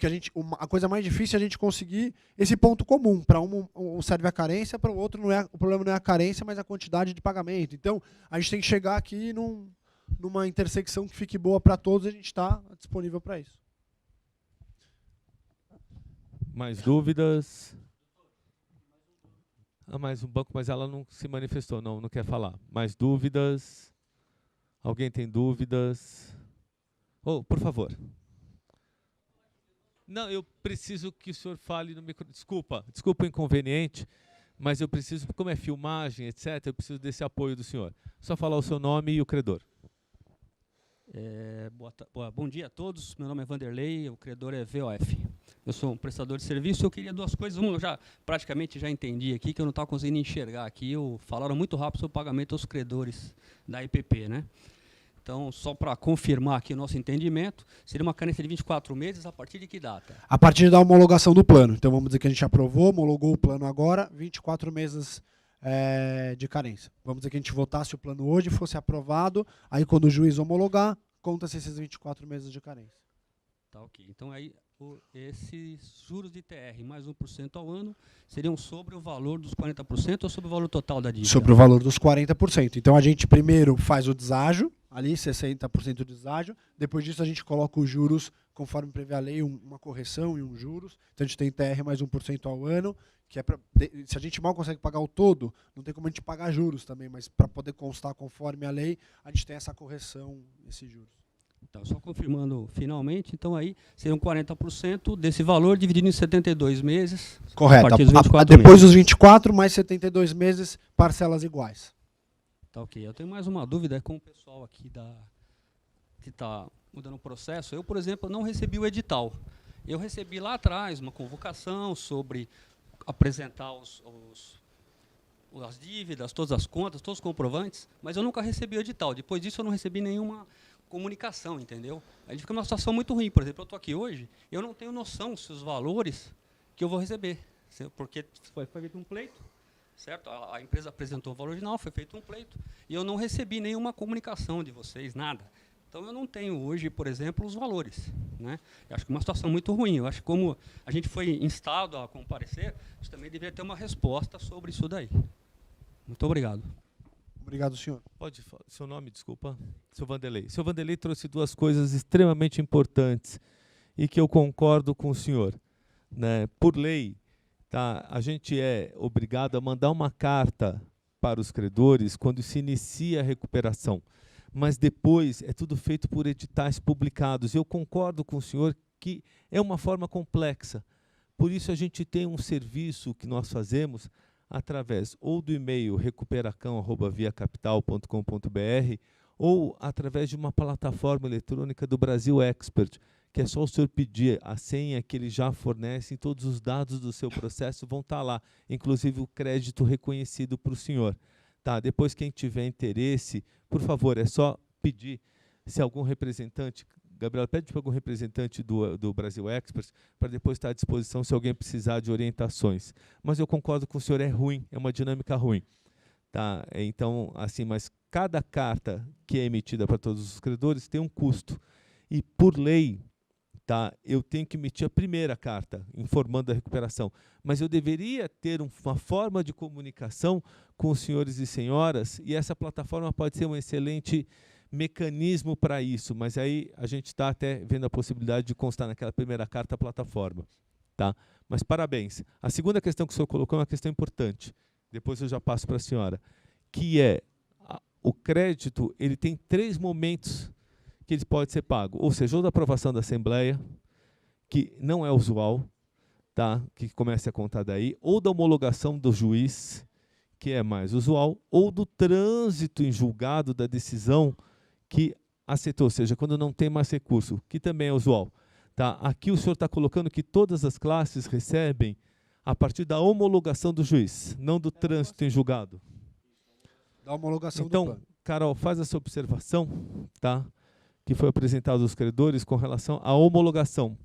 a coisa mais difícil é a gente conseguir esse ponto comum. Para um serve a carência, para o outro o problema não é a carência, mas a quantidade de pagamento. Então, a gente tem que chegar aqui numa intersecção que fique boa para todos e a gente está disponível para isso. Mais dúvidas? Mais um banco, mas ela não se manifestou, não quer falar. Mais dúvidas? Alguém tem dúvidas? Por favor. Não, eu preciso que o senhor fale no microfone. Desculpa o inconveniente, mas eu preciso, como é filmagem, etc., eu preciso desse apoio do senhor. Só falar o seu nome e o credor. Bom dia a todos, meu nome é Vanderlei, o credor é VOF. Eu sou um prestador de serviço, eu queria 2 coisas. Uma, eu praticamente já entendi aqui, que eu não estava conseguindo enxergar aqui. Falaram muito rápido sobre o pagamento aos credores da IPP, né? Então, só para confirmar aqui o nosso entendimento, seria uma carência de 24 meses a partir de que data? A partir da homologação do plano. Então, vamos dizer que a gente aprovou, homologou o plano agora, 24 meses de carência. Vamos dizer que a gente votasse o plano hoje, fosse aprovado, aí quando o juiz homologar, conta-se esses 24 meses de carência. Tá, ok. Então, aí, esses juros de TR mais 1% ao ano seriam sobre o valor dos 40% ou sobre o valor total da dívida? Sobre o valor dos 40%. Então, a gente primeiro faz o deságio, ali 60% de deságio. Depois disso a gente coloca os juros, conforme prevê a lei, uma correção e uns juros. Então a gente tem TR mais 1% ao ano, que é se a gente mal consegue pagar o todo, não tem como a gente pagar juros também, mas para poder constar conforme a lei, a gente tem essa correção, esses juros. Então, só confirmando finalmente, então aí seriam 40% desse valor dividido em 72 meses. Correto. A partir dos 24 Depois meses. dos 24 mais 72 meses, parcelas iguais. Tá, ok. Eu tenho mais uma dúvida com o pessoal aqui que está mudando o processo. Eu, por exemplo, não recebi o edital. Eu recebi lá atrás uma convocação sobre apresentar as dívidas, todas as contas, todos os comprovantes, mas eu nunca recebi o edital. Depois disso, eu não recebi nenhuma comunicação, entendeu? A gente fica numa situação muito ruim. Por exemplo, eu estou aqui hoje, eu não tenho noção se os valores que eu vou receber, porque foi feito um pleito, certo? A empresa apresentou o valor original, foi feito um pleito, e eu não recebi nenhuma comunicação de vocês, nada. Então, eu não tenho hoje, por exemplo, os valores, né? Eu acho que é uma situação muito ruim. Eu acho que como a gente foi instado a comparecer, a gente também deveria ter uma resposta sobre isso daí. Muito obrigado. Obrigado, senhor. Pode falar. Seu nome, desculpa. Seu Vanderlei. Seu Vanderlei trouxe duas coisas extremamente importantes e que eu concordo com o senhor. Né? Por lei, tá, a gente é obrigado a mandar uma carta para os credores quando se inicia a recuperação. Mas depois é tudo feito por editais publicados. Eu concordo com o senhor que é uma forma complexa. Por isso a gente tem um serviço que nós fazemos através ou do e-mail recuperacão@viacapital.com.br ou através de uma plataforma eletrônica do Brasil Expert, que é só o senhor pedir a senha que ele já fornece, e todos os dados do seu processo vão estar lá, inclusive o crédito reconhecido para o senhor. Tá, depois, quem tiver interesse, por favor, é só pedir se algum representante, Gabriela, pede para algum representante do Brasil Experts para depois estar à disposição se alguém precisar de orientações. Mas eu concordo com o senhor, é ruim, é uma dinâmica ruim. Tá? Então, assim, mas cada carta que é emitida para todos os credores tem um custo. E, por lei, tá, eu tenho que emitir a primeira carta informando da recuperação. Mas eu deveria ter uma forma de comunicação com os senhores e senhoras, e essa plataforma pode ser um excelente mecanismo para isso, mas aí a gente está até vendo a possibilidade de constar naquela primeira carta a plataforma. Tá? Mas parabéns. A segunda questão que o senhor colocou é uma questão importante, depois eu já passo para a senhora, que é o crédito, ele tem 3 momentos que ele pode ser pago, ou seja, ou da aprovação da Assembleia, que não é usual, tá? Que comece a contar daí, ou da homologação do juiz, que é mais usual, ou do trânsito em julgado da decisão que aceitou, ou seja, quando não tem mais recurso, que também é usual. Tá? Aqui o senhor está colocando que todas as classes recebem a partir da homologação do juiz, não do trânsito em julgado. Da homologação do Então, plano. Carol, faz essa observação, tá? Que foi apresentado aos credores com relação à homologação.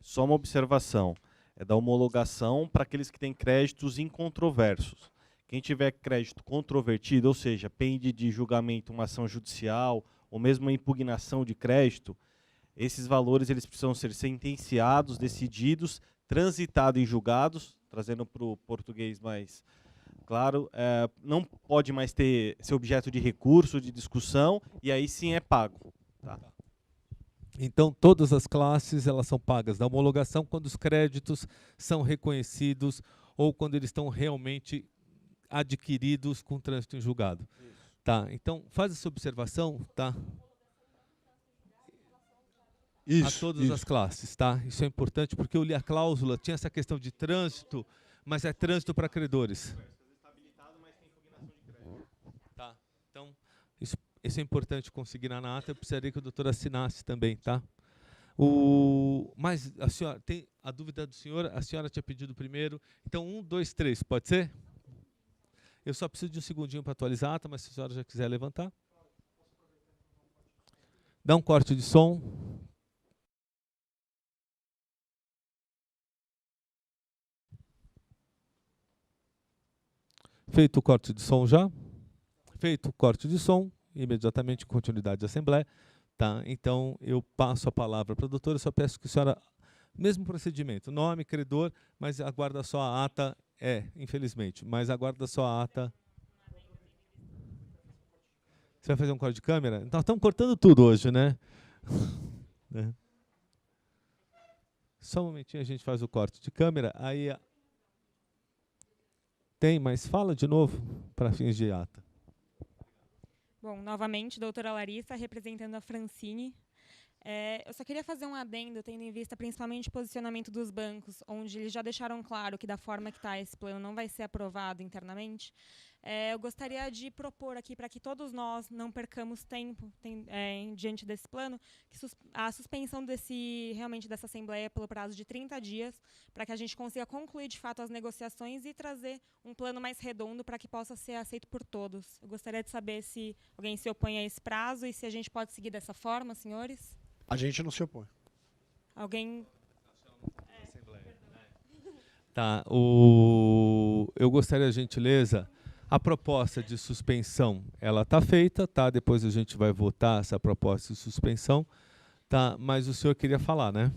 Só uma observação. É da homologação para aqueles que têm créditos incontroversos. Quem tiver crédito controvertido, ou seja, pende de julgamento uma ação judicial ou mesmo uma impugnação de crédito, esses valores eles precisam ser sentenciados, decididos, transitados em julgados, trazendo para o português mais claro, não pode mais ser objeto de recurso, de discussão, e aí sim é pago. Tá? Então, todas as classes elas são pagas da homologação quando os créditos são reconhecidos ou quando eles estão realmente adquiridos com trânsito em julgado. Tá? Então, faz essa observação, tá? Isso, a todas as classes, tá? Isso é importante porque eu li a cláusula, tinha essa questão de trânsito, mas é trânsito para credores. Tá? Então, isso é importante conseguir na ata, eu precisaria que o doutor assinasse também, tá? Mas a senhora, tem a dúvida do senhor, a senhora tinha pedido primeiro, então 1, 2, 3, pode ser? Eu só preciso de um segundinho para atualizar a ata, mas se a senhora já quiser levantar. Dá um corte de som. Feito o corte de som já. Feito o corte de som, imediatamente continuidade da Assembleia. Tá? Então, eu passo a palavra para a doutora, eu só peço que a senhora, mesmo procedimento, nome, credor, mas aguarda só a ata, infelizmente, mas aguarda só a ata. Você vai fazer um corte de câmera? Nós estamos cortando tudo hoje, né? Né? Só um momentinho, a gente faz o corte de câmera. Aí tem, mas fala de novo para fins de ata. Bom, novamente, doutora Larissa, representando a Francine. Eu só queria fazer um adendo, tendo em vista principalmente o posicionamento dos bancos, onde eles já deixaram claro que da forma que está esse plano não vai ser aprovado internamente. Eu gostaria de propor aqui, para que todos nós não percamos tempo diante desse plano, que a suspensão realmente dessa Assembleia pelo prazo de 30 dias, para que a gente consiga concluir de fato as negociações e trazer um plano mais redondo para que possa ser aceito por todos. Eu gostaria de saber se alguém se opõe a esse prazo e se a gente pode seguir dessa forma, senhores. A gente não se opõe. Alguém... Tá, eu gostaria, a gentileza, a proposta de suspensão, ela está feita, tá? Depois a gente vai votar essa proposta de suspensão, tá? Mas o senhor queria falar, né?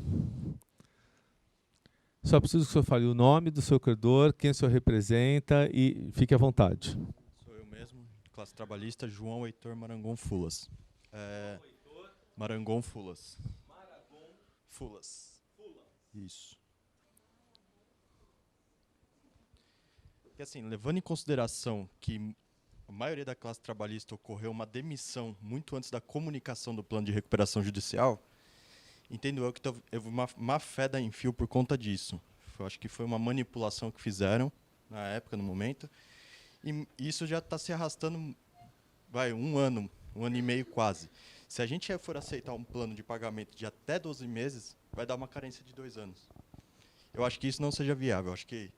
Só preciso que o senhor fale o nome do seu credor, quem o senhor representa e fique à vontade. Sou eu mesmo, classe trabalhista, João Heitor Marangon Fulas. Marangon Fulas. Fulas. Isso. Porque assim, levando em consideração que a maioria da classe trabalhista ocorreu uma demissão muito antes da comunicação do plano de recuperação judicial, entendo eu que houve uma má fé da Infil por conta disso. Eu acho que foi uma manipulação que fizeram na época, no momento, e isso já está se arrastando, um ano e meio quase. Se a gente for aceitar um plano de pagamento de até 12 meses, vai dar uma carência de 2 anos. Eu acho que isso não seja viável. Eu acho que,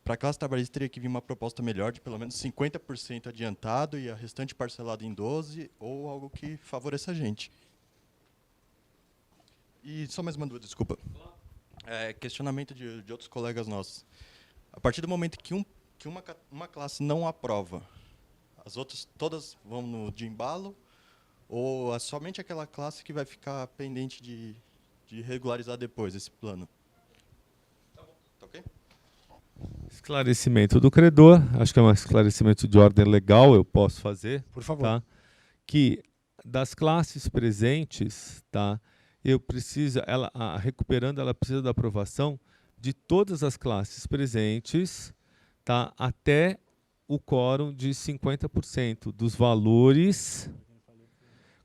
para a classe trabalhista, teria que vir uma proposta melhor, de pelo menos 50% adiantado e a restante parcelado em 12, ou algo que favoreça a gente. E só mais uma dúvida, desculpa. Questionamento de outros colegas nossos. A partir do momento que uma classe não aprova, as outras todas vão de embalo, ou é somente aquela classe que vai ficar pendente de regularizar depois esse plano? Tá bom, tá ok? Esclarecimento do credor, acho que é um esclarecimento de ordem legal, eu posso fazer. Por favor. Tá? Que das classes presentes, tá? A recuperando, ela precisa da aprovação de todas as classes presentes, tá? Até o quórum de 50% dos valores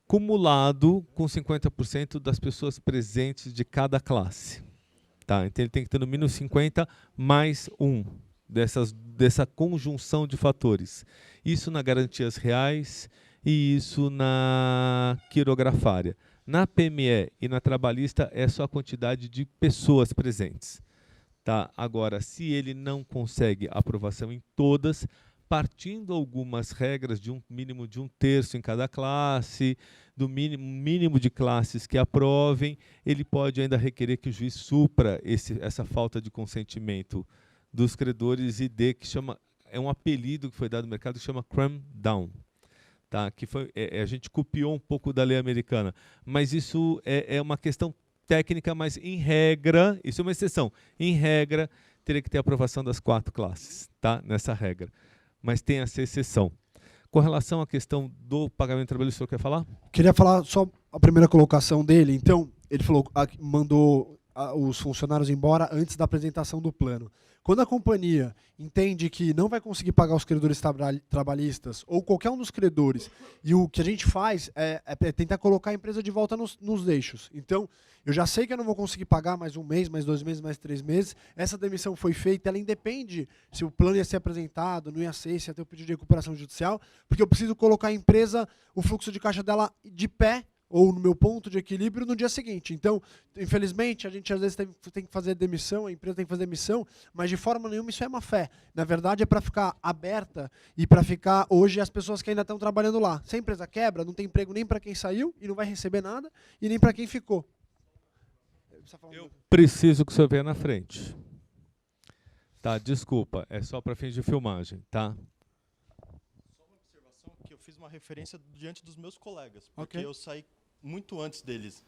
cumulado com 50% das pessoas presentes de cada classe. Tá? Então ele tem que ter no mínimo 50 mais 1 dessa conjunção de fatores. Isso na garantias reais e isso na quirografária. Na PME e na trabalhista é só a quantidade de pessoas presentes. Tá? Agora, se ele não consegue aprovação em todas, partindo algumas regras de um mínimo de 1/3 em cada classe, do mínimo de classes que aprovem, ele pode ainda requerer que o juiz supra essa falta de consentimento dos credores e dê, que chama, é um apelido que foi dado no mercado que chama cram down. Tá? Que foi, a gente copiou um pouco da lei americana, mas isso é uma questão técnica, mas em regra, isso é uma exceção, em regra teria que ter aprovação das 4 classes, tá? Nessa regra. Mas tem essa exceção. Com relação à questão do pagamento trabalhista, o senhor quer falar? Queria falar só a primeira colocação dele. Então, ele falou, mandou os funcionários embora antes da apresentação do plano. Quando a companhia entende que não vai conseguir pagar os credores trabalhistas ou qualquer um dos credores, e o que a gente faz é tentar colocar a empresa de volta nos eixos. Então, eu já sei que eu não vou conseguir pagar mais 1 mês, mais 2 meses, mais 3 meses. Essa demissão foi feita, ela independe se o plano ia ser apresentado, não ia ser, se ia ter o pedido de recuperação judicial, porque eu preciso colocar a empresa, o fluxo de caixa dela de pé, ou no meu ponto de equilíbrio no dia seguinte. Então, infelizmente, a gente às vezes tem que fazer demissão, a empresa tem que fazer demissão, mas de forma nenhuma isso é má fé. Na verdade, é para ficar aberta e para ficar hoje as pessoas que ainda estão trabalhando lá. Se a empresa quebra, não tem emprego nem para quem saiu e não vai receber nada, e nem para quem ficou. Eu preciso que o senhor venha na frente. Tá, desculpa, é só para fins de filmagem, tá? Só uma observação que eu fiz uma referência diante dos meus colegas, porque eu saí muito antes deles,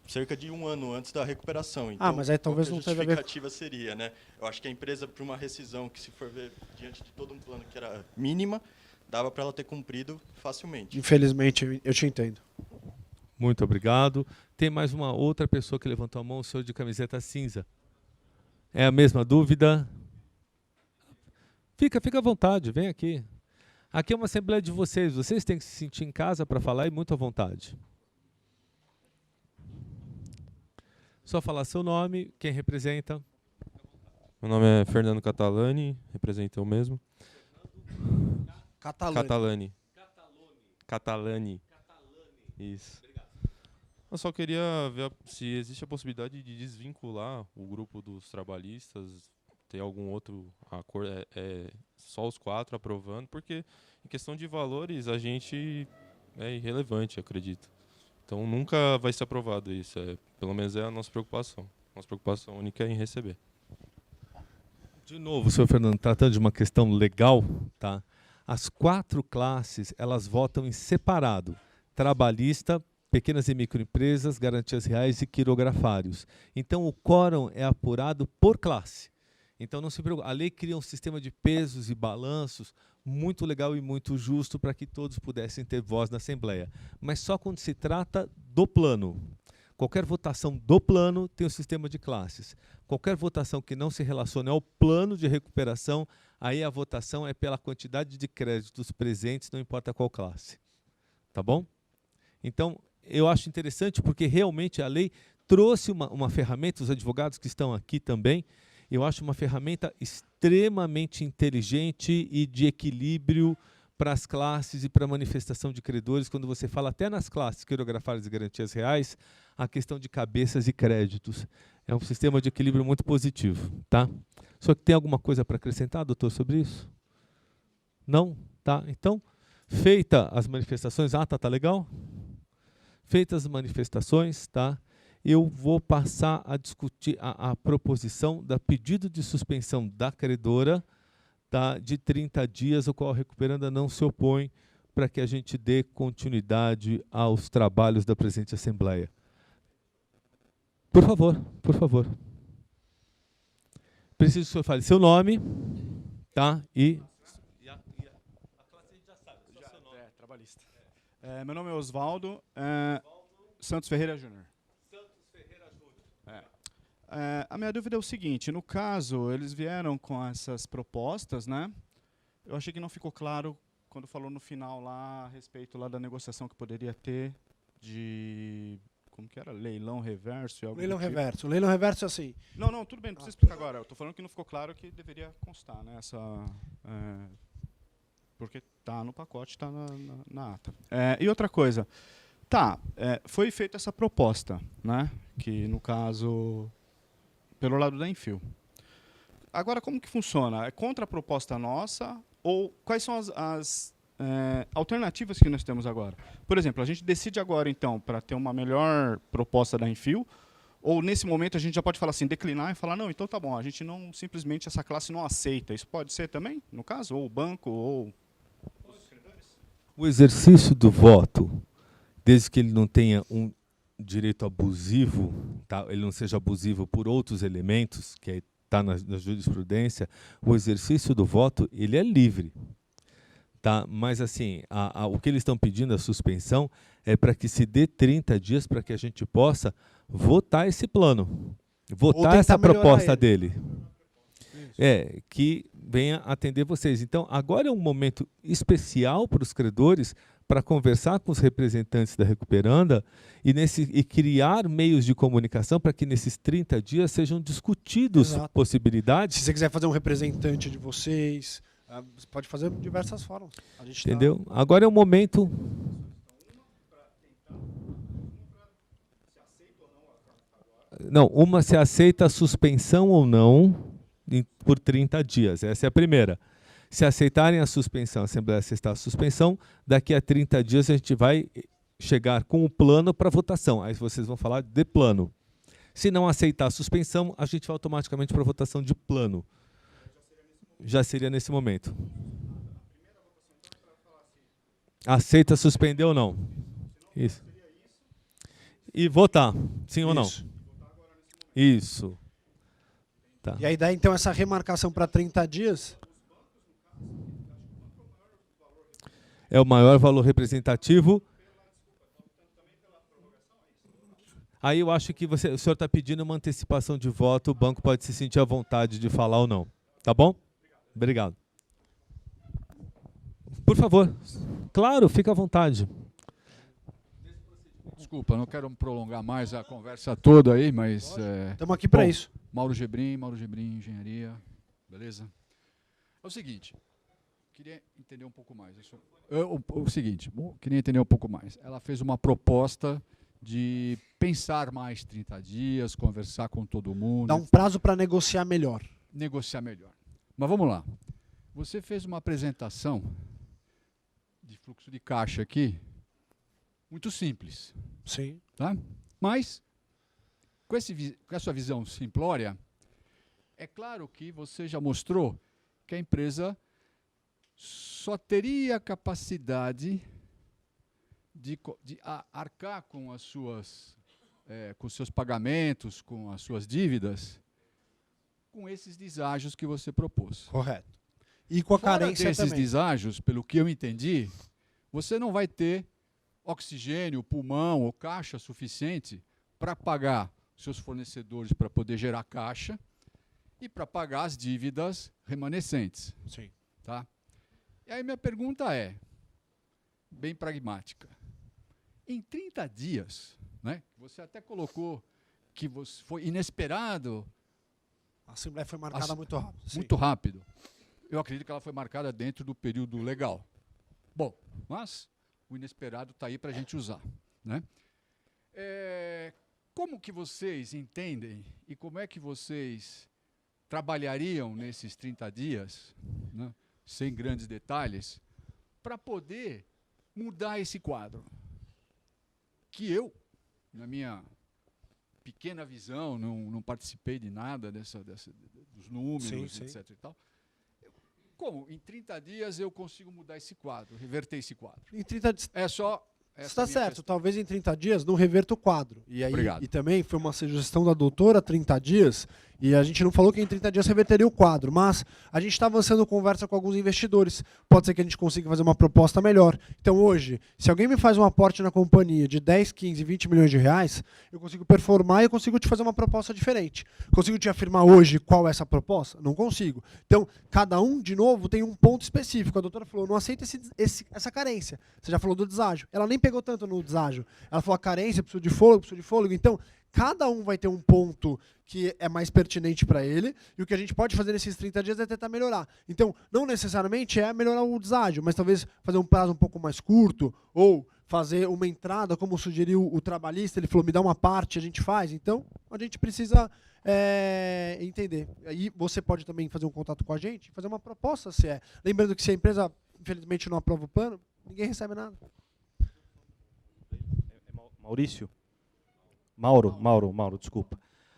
cerca de 1 ano antes da recuperação. Então, mas aí talvez não seja tenha a ver. A justificativa seria, né? Eu acho que a empresa, para uma rescisão que se for ver diante de todo um plano que era mínima, dava para ela ter cumprido facilmente. Infelizmente, eu te entendo. Muito obrigado. Tem mais uma outra pessoa que levantou a mão, o senhor de camiseta cinza. É a mesma dúvida? Fica à vontade, vem aqui. Aqui é uma assembleia de vocês. Vocês têm que se sentir em casa para falar e muito à vontade. Só falar seu nome, quem representa. Meu nome é Fernando Catalani, represento eu mesmo. Catalani. Catalani. Isso. Eu só queria ver se existe a possibilidade de desvincular o grupo dos trabalhistas, ter algum outro acordo, só os 4 aprovando, porque em questão de valores a gente é irrelevante, acredito. Então nunca vai ser aprovado isso, pelo menos é a nossa preocupação. Nossa preocupação única é em receber. De novo, senhor Fernando, tratando de uma questão legal, tá? As 4 classes, elas votam em separado. Trabalhista, pequenas e microempresas, garantias reais e quirografários. Então, o quórum é apurado por classe. Então, não se preocupe. A lei cria um sistema de pesos e balanços muito legal e muito justo para que todos pudessem ter voz na Assembleia. Mas só quando se trata do plano. Qualquer votação do plano tem o sistema de classes. Qualquer votação que não se relacione ao plano de recuperação, aí a votação é pela quantidade de créditos presentes, não importa qual classe. Tá bom? Então, eu acho interessante porque realmente a lei trouxe uma ferramenta, os advogados que estão aqui também, eu acho uma ferramenta extremamente inteligente e de equilíbrio para as classes e para a manifestação de credores, quando você fala até nas classes quirografárias e garantias reais, a questão de cabeças e créditos. É um sistema de equilíbrio muito positivo. Tá? Só que tem alguma coisa para acrescentar, doutor, sobre isso? Não? Tá? Então, feita as manifestações, tá legal? Feitas as manifestações, tá? Eu vou passar a discutir a proposição da pedido de suspensão da credora, tá, de 30 dias, o qual a recuperanda não se opõe, para que a gente dê continuidade aos trabalhos da presente Assembleia. Por favor, por favor. Preciso que o senhor fale seu nome, tá? E a classe a gente já sabe, só seu nome. Trabalhista. Meu nome é Osvaldo Santos Ferreira Júnior. A minha dúvida é o seguinte, no caso, eles vieram com essas propostas, né? Eu achei que não ficou claro quando falou no final lá a respeito lá da negociação que poderia ter de, como que era? Leilão reverso e algo Leilão do tipo. reverso. Leilão reverso é assim. Não, tudo bem, não precisa explicar agora. Eu estou falando que não ficou claro que deveria constar, né? Porque está no pacote, está na ata. E outra coisa, foi feita essa proposta, né? Que no caso pelo lado da Enfio. Agora, como que funciona? É contra a proposta nossa ou quais são as alternativas que nós temos agora? Por exemplo, a gente decide agora, então, para ter uma melhor proposta da Enfio, ou nesse momento a gente já pode falar assim, declinar e falar, não, então tá bom, a gente não, simplesmente essa classe não aceita. Isso pode ser também, no caso? Ou o banco, ou os credores? O exercício do voto, desde que ele não tenha um direito abusivo, tá? Ele não seja abusivo por outros elementos, que está na jurisprudência, o exercício do voto ele é livre. Tá? Mas assim, o que eles estão pedindo, a suspensão, é para que se dê 30 dias para que a gente possa votar esse plano, votar essa proposta dele. Que venha atender vocês. Então, agora é um momento especial para os credores para conversar com os representantes da recuperanda e criar meios de comunicação para que nesses 30 dias sejam discutidos possibilidades. Se você quiser fazer um representante de vocês, você pode fazer de diversas formas. A gente entendeu? Agora é o momento... Não, uma se aceita a suspensão ou não por 30 dias. Essa é a primeira. Se aceitarem a suspensão, a Assembleia aceitar a suspensão, daqui a 30 dias a gente vai chegar com o plano para votação. Aí vocês vão falar de plano. Se não aceitar a suspensão, a gente vai automaticamente para a votação de plano. Já seria nesse momento. Aceita suspender ou não? Isso. E votar, sim ou não? Isso. Tá. E a ideia, então, essa remarcação para 30 dias... é o maior valor representativo. Aí eu acho que o senhor está pedindo uma antecipação de voto, o banco pode se sentir à vontade de falar ou não. Tá bom? Obrigado. Por favor. Claro, fica à vontade. Desculpa, não quero prolongar mais a conversa toda aí, mas... Estamos aqui para isso. Mauro Gebrim, Engenharia, beleza? É o seguinte, queria entender um pouco mais. Queria entender um pouco mais. Ela fez uma proposta de pensar mais 30 dias, conversar com todo mundo. Dá um prazo para negociar melhor. Negociar melhor. Mas vamos lá. Você fez uma apresentação de fluxo de caixa aqui, muito simples. Sim. Tá? Mas, com a sua visão simplória, é claro que você já mostrou que a empresa só teria capacidade de arcar com as suas, com os seus pagamentos, com as suas dívidas, com esses deságios que você propôs. Correto. E com a carência desses também. deságios, pelo que eu entendi, você não vai ter oxigênio, pulmão ou caixa suficiente para pagar seus fornecedores para poder gerar caixa e para pagar as dívidas remanescentes. Sim. Tá? E aí minha pergunta é, bem pragmática. Em 30 dias, né, você até colocou que foi inesperado. A Assembleia foi marcada muito rápido. Sim. Muito rápido. Eu acredito que ela foi marcada dentro do período legal. Bom, mas o inesperado está aí para a gente usar. Né? Como que vocês entendem e como é que vocês trabalhariam nesses 30 dias, né, sem grandes detalhes, para poder mudar esse quadro? Que eu, na minha pequena visão, não participei de nada dos números, sim. etc. E tal. Como? Em 30 dias eu consigo mudar esse quadro, reverter esse quadro? Em 30 dias. É só... Está certo, talvez em 30 dias não reverta o quadro. E aí, Obrigado. E também foi uma sugestão da doutora, 30 dias, e a gente não falou que em 30 dias reverteria o quadro, mas a gente está avançando conversa com alguns investidores. Pode ser que a gente consiga fazer uma proposta melhor. Então hoje, se alguém me faz um aporte na companhia de 10, 15, 20 milhões de reais, eu consigo performar e eu consigo te fazer uma proposta diferente. Consigo te afirmar hoje qual é essa proposta? Não consigo. Então, cada um, de novo, tem um ponto específico. A doutora falou, não aceita essa carência. Você já falou do deságio. Ela nem pegou tanto no deságio. Ela falou a carência, preciso de fôlego. Então, cada um vai ter um ponto que é mais pertinente para ele, e o que a gente pode fazer nesses 30 dias é tentar melhorar. Então, não necessariamente é melhorar o deságio, mas talvez fazer um prazo um pouco mais curto, ou fazer uma entrada, como sugeriu o trabalhista, ele falou, me dá uma parte, a gente faz. Então, a gente precisa entender. Aí você pode também fazer um contato com a gente, fazer uma proposta, se é. Lembrando que se a empresa, infelizmente, não aprova o plano, ninguém recebe nada. Maurício? Mauro, desculpa.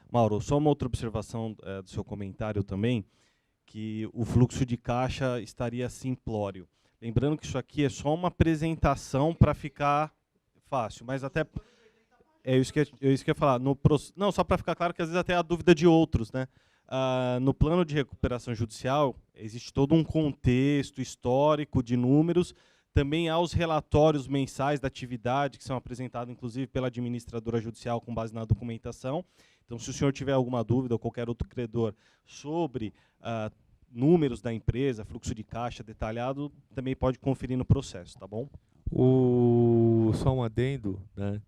Mauro, só uma outra observação do seu comentário também, que o fluxo de caixa estaria simplório. Lembrando que isso aqui é só uma apresentação para ficar fácil, mas até... É isso que eu ia falar. Não, só para ficar claro que às vezes até há dúvida de outros, né? No plano de recuperação judicial, existe todo um contexto histórico de números. Também há os relatórios mensais da atividade, que são apresentados, inclusive, pela administradora judicial com base na documentação. Então, se o senhor tiver alguma dúvida, ou qualquer outro credor, sobre números da empresa, fluxo de caixa detalhado, também pode conferir no processo, tá bom? Só um adendo, né?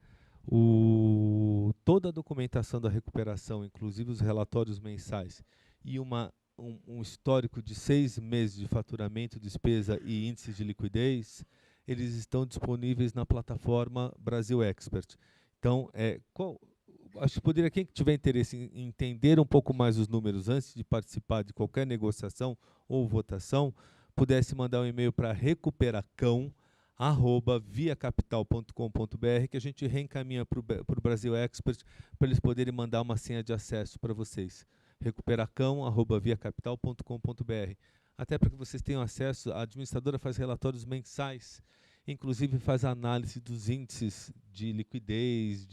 Toda a documentação da recuperação, inclusive os relatórios mensais, e um histórico de 6 meses de faturamento, despesa e índices de liquidez, eles estão disponíveis na plataforma Brasil Expert. Então, acho que poderia, quem tiver interesse em entender um pouco mais os números antes de participar de qualquer negociação ou votação, pudesse mandar um e-mail para recuperacão@viacapital.com.br, que a gente reencaminha para o Brasil Expert para eles poderem mandar uma senha de acesso para vocês. recuperacão@viacapital.com.br. Até para que vocês tenham acesso, a administradora faz relatórios mensais, inclusive faz análise dos índices de liquidez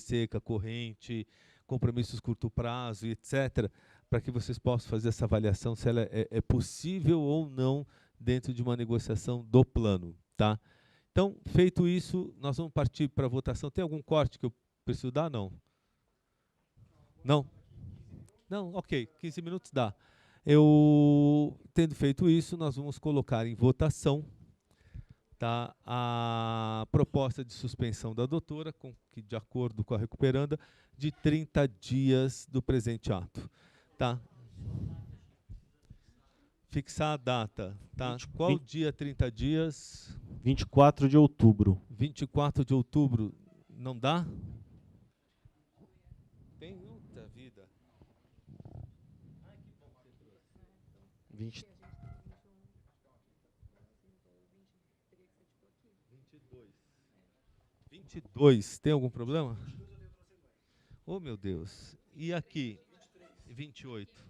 seca, corrente, compromissos curto prazo, etc., para que vocês possam fazer essa avaliação se ela é possível ou não dentro de uma negociação do plano. Tá? Então, feito isso, nós vamos partir para a votação. Tem algum corte que eu preciso dar? Não. Não? Não? Ok, 15 minutos dá. Tendo feito isso, nós vamos colocar em votação, tá, a proposta de suspensão da doutora, que, de acordo com a recuperanda, de 30 dias do presente ato. Tá? Fixar a data. Tá? Qual dia 30 dias? 24 de outubro. 24 de outubro. Não dá? Tem muita vida. 20. 22. Tem algum problema? Oh, meu Deus. E aqui? 28.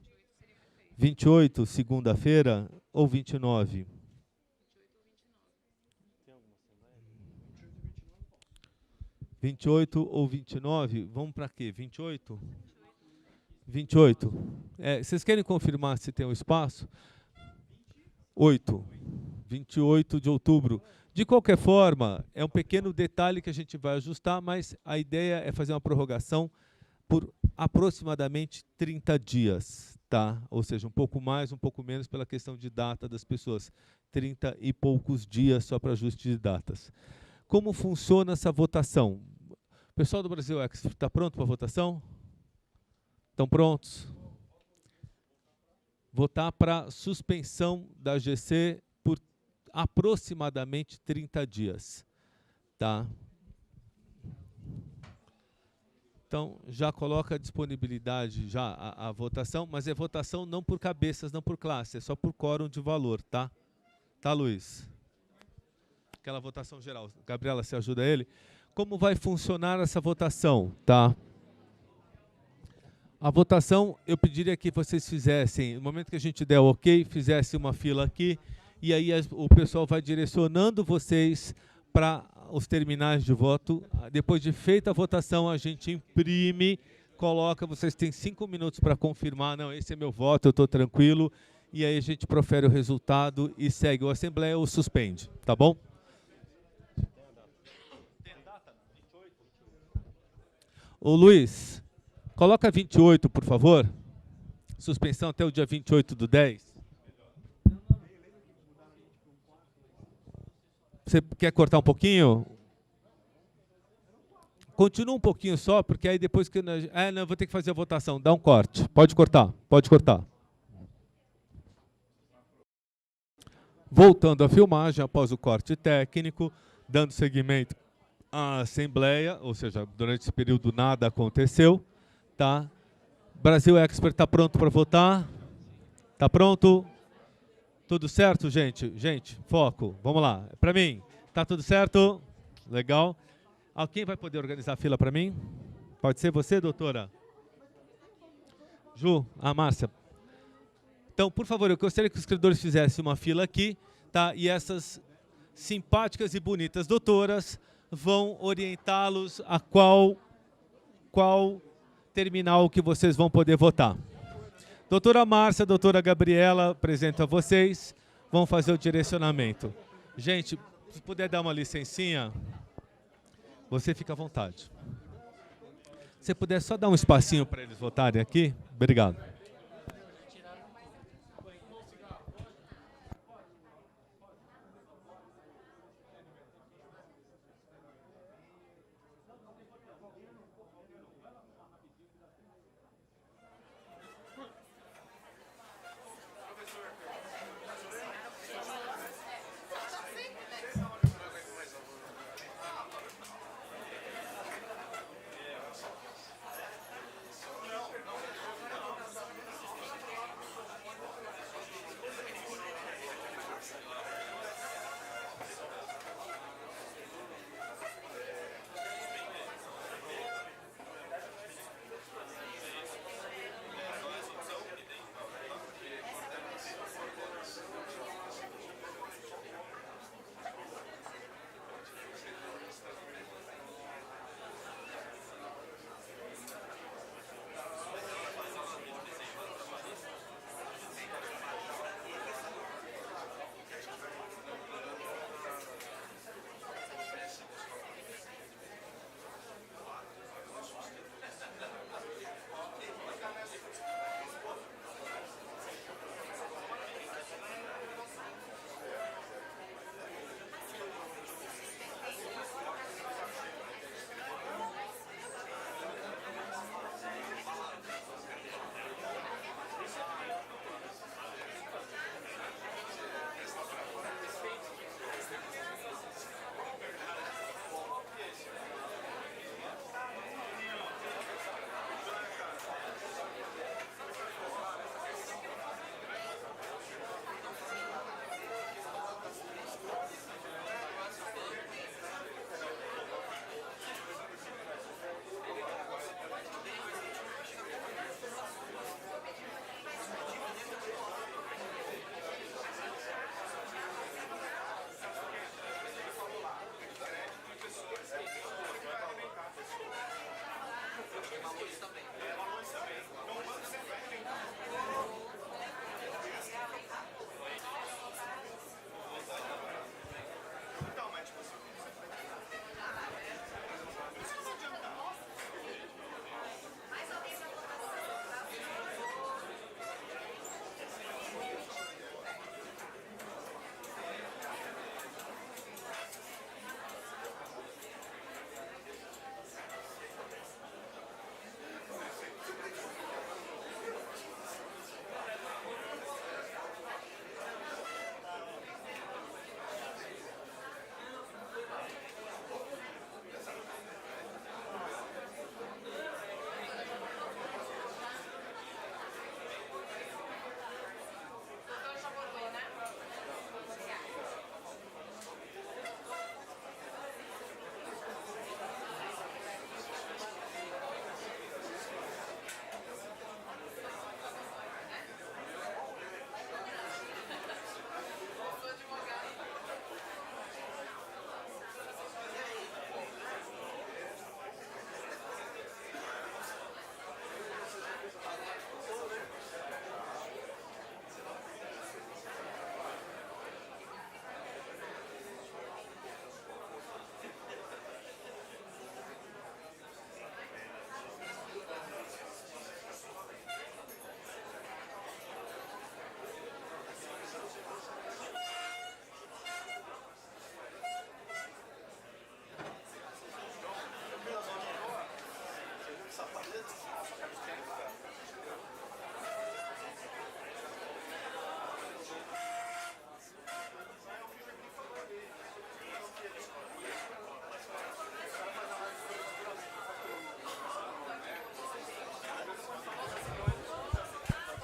28, segunda-feira, ou 29? 28 ou 29? Vamos para quê? 28? 28. Vocês querem confirmar se tem um espaço? 8. 28 de outubro. De qualquer forma, é um pequeno detalhe que a gente vai ajustar, mas a ideia é fazer uma prorrogação por aproximadamente 30 dias. Tá? Ou seja, um pouco mais, um pouco menos pela questão de data das pessoas. 30 e poucos dias só para ajuste de datas. Como funciona essa votação? O pessoal do Brasil Expert está pronto para a votação? Estão prontos? Votar para suspensão da GC por aproximadamente 30 dias. Tá? Então, já coloca a disponibilidade, já a votação, mas é votação não por cabeças, não por classe, é só por quórum de valor, tá? Tá, Luiz? Aquela votação geral. Gabriela, você ajuda ele? Como vai funcionar essa votação, tá? A votação, eu pediria que vocês fizessem, no momento que a gente der o ok, fizesse uma fila aqui, e aí o pessoal vai direcionando vocês para os terminais de voto. Depois de feita a votação, a gente imprime, coloca, vocês têm 5 minutos para confirmar, não, esse é meu voto, eu estou tranquilo, e aí a gente profere o resultado e segue ou a Assembleia ou suspende, tá bom? Ô Luiz, coloca 28, por favor. Suspensão até o dia 28/10. Você quer cortar um pouquinho? Continua um pouquinho só, porque aí depois que... não, eu vou ter que fazer a votação. Dá um corte. Pode cortar, pode cortar. Voltando à filmagem, após o corte técnico, dando seguimento à Assembleia, ou seja, durante esse período nada aconteceu. Tá? Brasil Expert está pronto para votar? Está pronto? Tudo certo, gente? Gente, foco. Vamos lá. Para mim, tá tudo certo? Legal. Quem vai poder organizar a fila para mim? Pode ser você, doutora? Ju, a Márcia. Então, por favor, eu gostaria que os inscritores fizessem uma fila aqui, tá? E essas simpáticas e bonitas doutoras vão orientá-los a qual terminal que vocês vão poder votar. Doutora Márcia, doutora Gabriela, apresento a vocês, vão fazer o direcionamento. Gente, se puder dar uma licencinha, você fica à vontade. Se puder só dar um espacinho para eles votarem aqui, obrigado.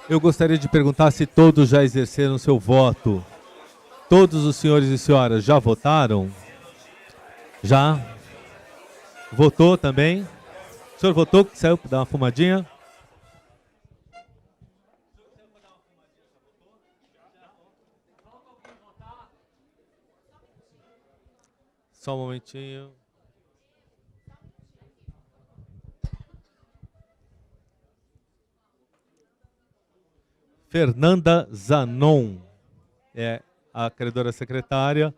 Eu gostaria de perguntar se todos já exerceram seu voto. Todos os senhores e senhoras já votaram? Já? Votou também? O senhor votou? Saiu para dar uma fumadinha? Só um momentinho. Fernanda Zanon é a credora secretária.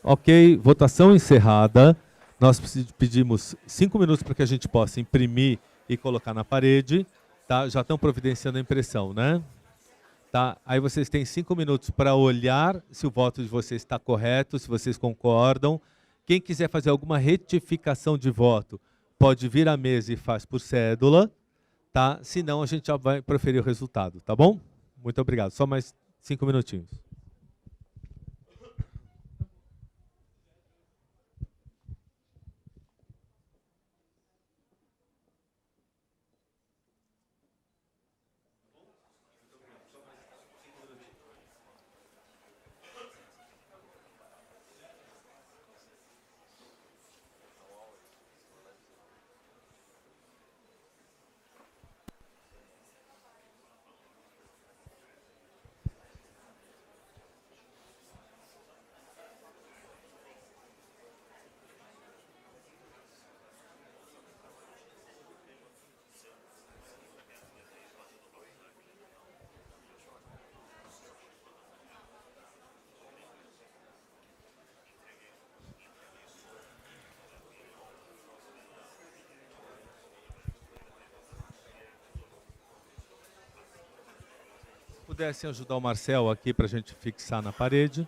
Ok, votação encerrada. Nós pedimos 5 minutos para que a gente possa imprimir e colocar na parede. Tá? Já estão providenciando a impressão, né? Tá? Aí vocês têm 5 minutos para olhar se o voto de vocês está correto, se vocês concordam. Quem quiser fazer alguma retificação de voto, pode vir à mesa e faz por cédula. Tá? Senão, a gente já vai proferir o resultado, tá bom? Muito obrigado. Só mais 5 minutinhos. Pudessem ajudar o Marcel aqui para a gente fixar na parede.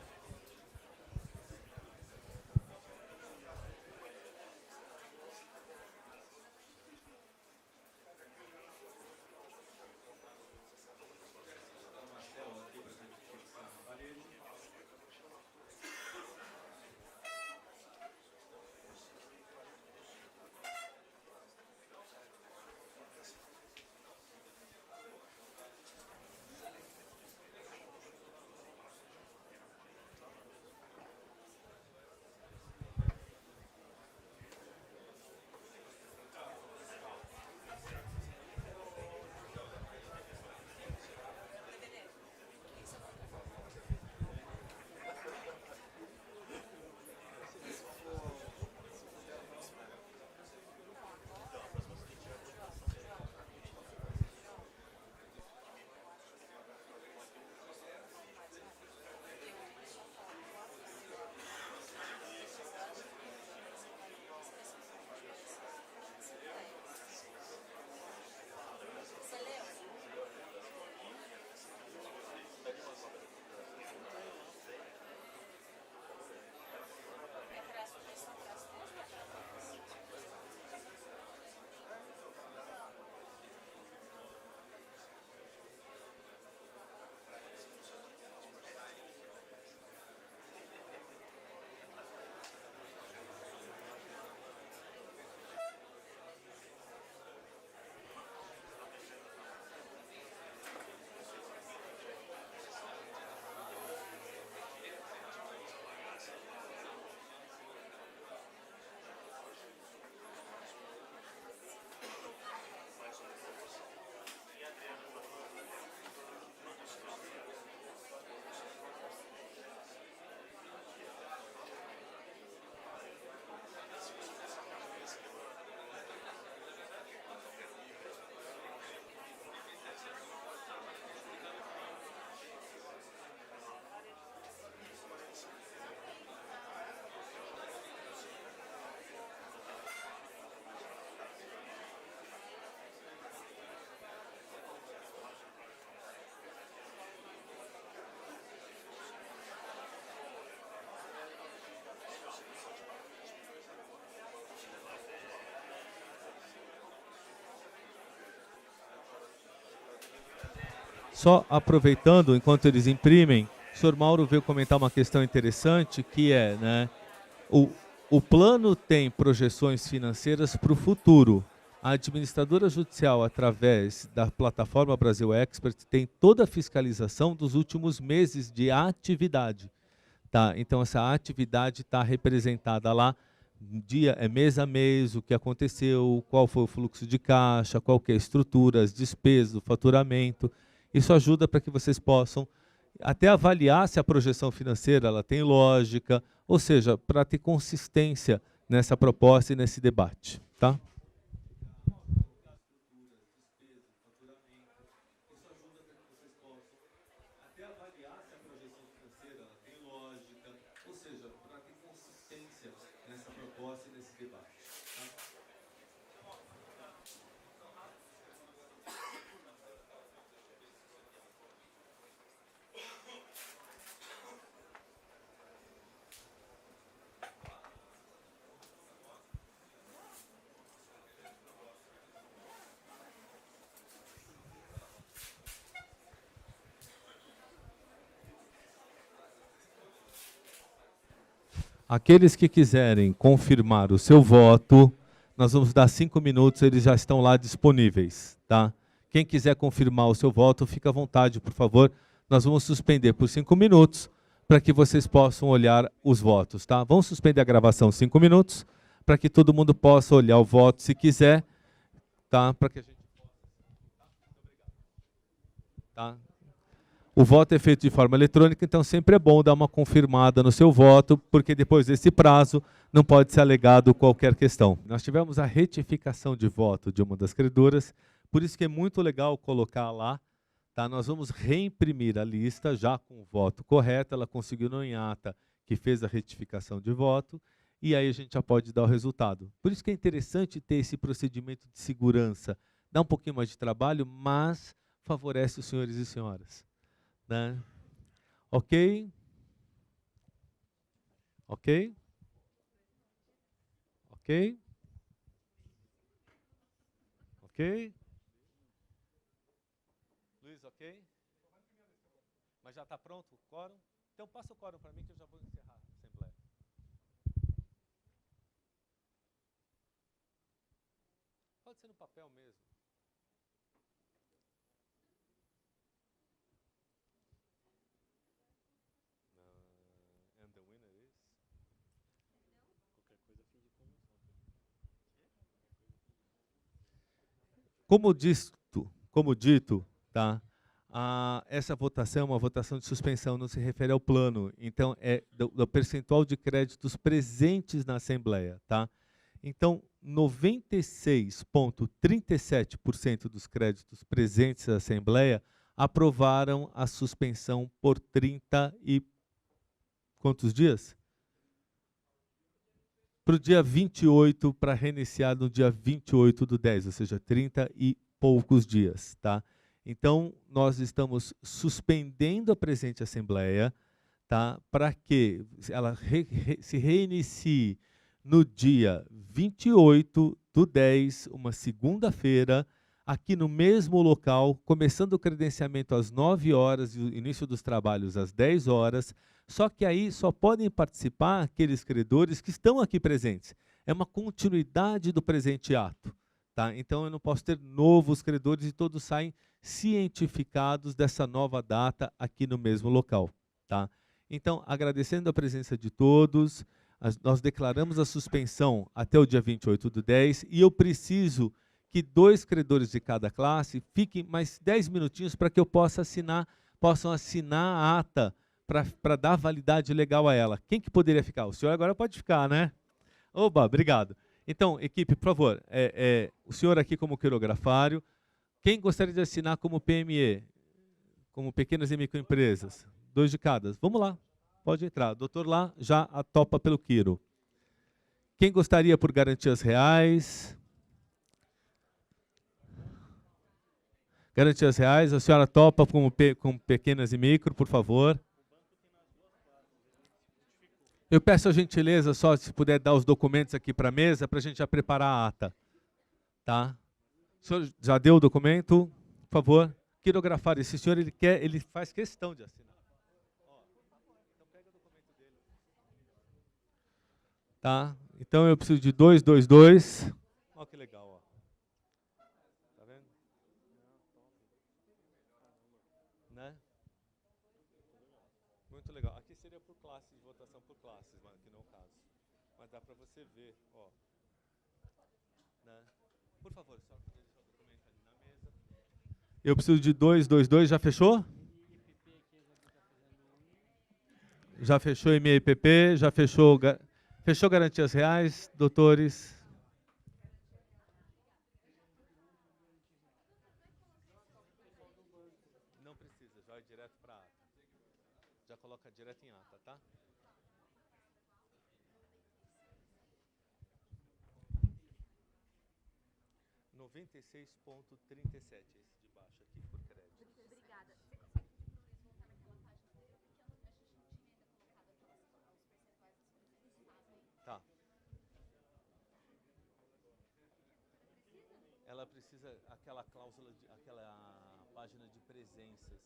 Só aproveitando, enquanto eles imprimem, o senhor Mauro veio comentar uma questão interessante, que é, né, o plano tem projeções financeiras para o futuro. A administradora judicial, através da plataforma Brasil Expert, tem toda a fiscalização dos últimos meses de atividade. Tá? Então, essa atividade está representada lá, mês a mês, o que aconteceu, qual foi o fluxo de caixa, qual que é a estrutura, as despesas, o faturamento. Isso ajuda para que vocês possam até avaliar se a projeção financeira ela tem lógica, ou seja, para ter consistência nessa proposta e nesse debate. Tá? Aqueles que quiserem confirmar o seu voto, nós vamos dar 5 minutos, eles já estão lá disponíveis. Tá? Quem quiser confirmar o seu voto, fica à vontade, por favor. Nós vamos suspender por 5 minutos para que vocês possam olhar os votos. Tá? Vamos suspender a gravação 5 minutos para que todo mundo possa olhar o voto se quiser. Tá? Para que a gente tá? O voto é feito de forma eletrônica, então sempre é bom dar uma confirmada no seu voto, porque depois desse prazo não pode ser alegado qualquer questão. Nós tivemos a retificação de voto de uma das credoras, por isso que é muito legal colocar lá. Tá? Nós vamos reimprimir a lista já com o voto correto, ela conseguiu no em ata que fez a retificação de voto, e aí a gente já pode dar o resultado. Por isso que é interessante ter esse procedimento de segurança. Dá um pouquinho mais de trabalho, mas favorece os senhores e senhoras. Né? Ok? Ok? Ok? Ok? Luiz, ok? Mas já está pronto o quórum? Então passa o quórum para mim que eu já vou encerrar a assembleia. Pode ser no papel mesmo. Como dito, tá? Essa votação é uma votação de suspensão, não se refere ao plano. Então, é do percentual de créditos presentes na Assembleia. Tá? Então, 96,37% dos créditos presentes na Assembleia aprovaram a suspensão por 30 e... quantos dias? Para o dia 28, para reiniciar no dia 28/10, ou seja, 30 e poucos dias. Tá? Então, nós estamos suspendendo a presente Assembleia, tá? Para que ela se reinicie no dia 28/10, uma segunda-feira, aqui no mesmo local, começando o credenciamento às 9 horas e o início dos trabalhos às 10 horas, só que aí só podem participar aqueles credores que estão aqui presentes. É uma continuidade do presente ato. Tá? Então, eu não posso ter novos credores e todos saem cientificados dessa nova data aqui no mesmo local. Tá? Então, agradecendo a presença de todos, nós declaramos a suspensão até o dia 28/10 e eu preciso que 2 credores de cada classe fiquem mais 10 minutinhos para que eu possam assinar a ata para dar validade legal a ela. Quem que poderia ficar? O senhor agora pode ficar, né? Oba, obrigado. Então, equipe, por favor, o senhor aqui como quirografário, quem gostaria de assinar como PME, como pequenas e microempresas? 2 de cada. Vamos lá, pode entrar. O doutor lá já a topa pelo quiro. Quem gostaria por garantias reais? Garantias reais, a senhora topa com pequenas e micro, por favor. Eu peço a gentileza, só se puder dar os documentos aqui para a mesa, para a gente já preparar a ata. Tá? O senhor já deu o documento? Por favor. quirografar esse senhor, ele faz questão de assinar. Então pega o documento dele. Tá? Então eu preciso de 222. Olha que legal, ó. Tá vendo? Né? Muito legal. Aqui seria por classes, votação por classes, mas aqui não é o caso. Mas dá para você ver, ó. Né? Por favor, só deixar o documento ali na mesa. Eu preciso de 222, já fechou? Já fechou MEIPP, já fechou garantias reais, doutores? Não precisa, já vai direto para a ata. Já coloca direto em ata, tá? (96,37) esse de baixo aqui por crédito. Obrigada. Você consegue Tá. Ela precisa aquela cláusula, aquela página de presenças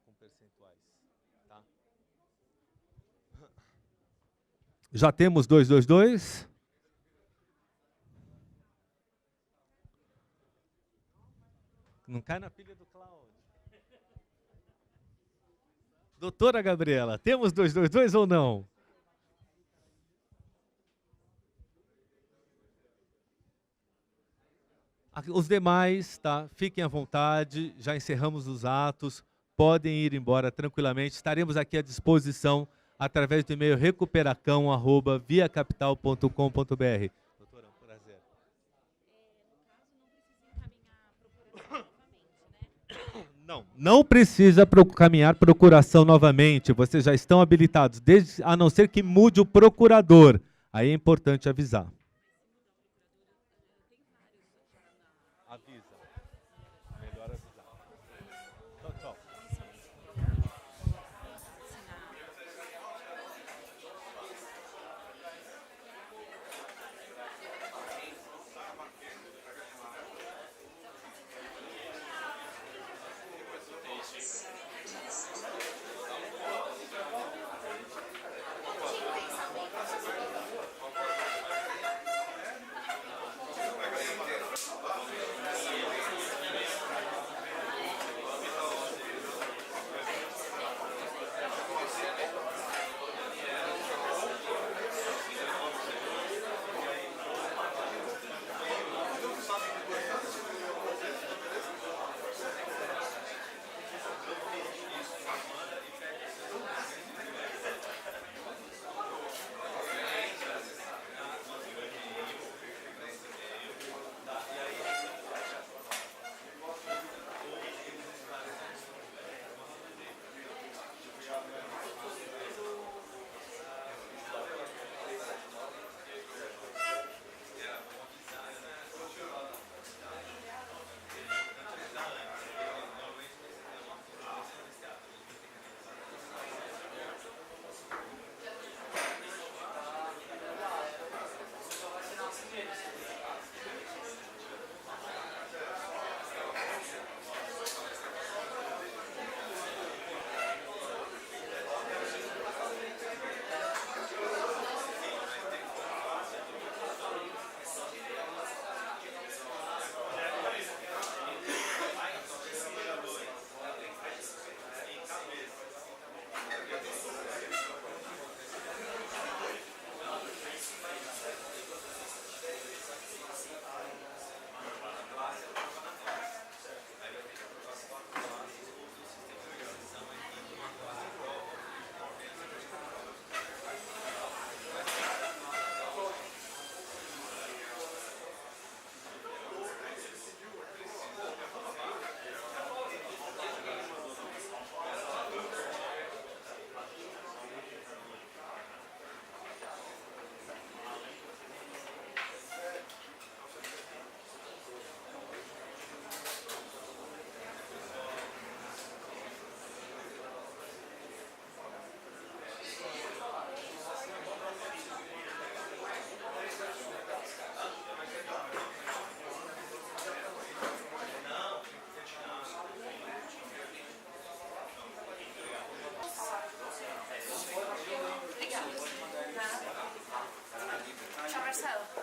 com percentuais, tá? Já temos 222? Não cai na pilha do Cláudio. Doutora Gabriela, temos 222 ou não? Os demais, tá? Fiquem à vontade, já encerramos os atos, podem ir embora tranquilamente. Estaremos aqui à disposição através do e-mail recuperacão@viacapital.com.br. Doutora, um prazer. Não precisa caminhar procuração novamente. Vocês já estão habilitados, a não ser que mude o procurador. Aí é importante avisar.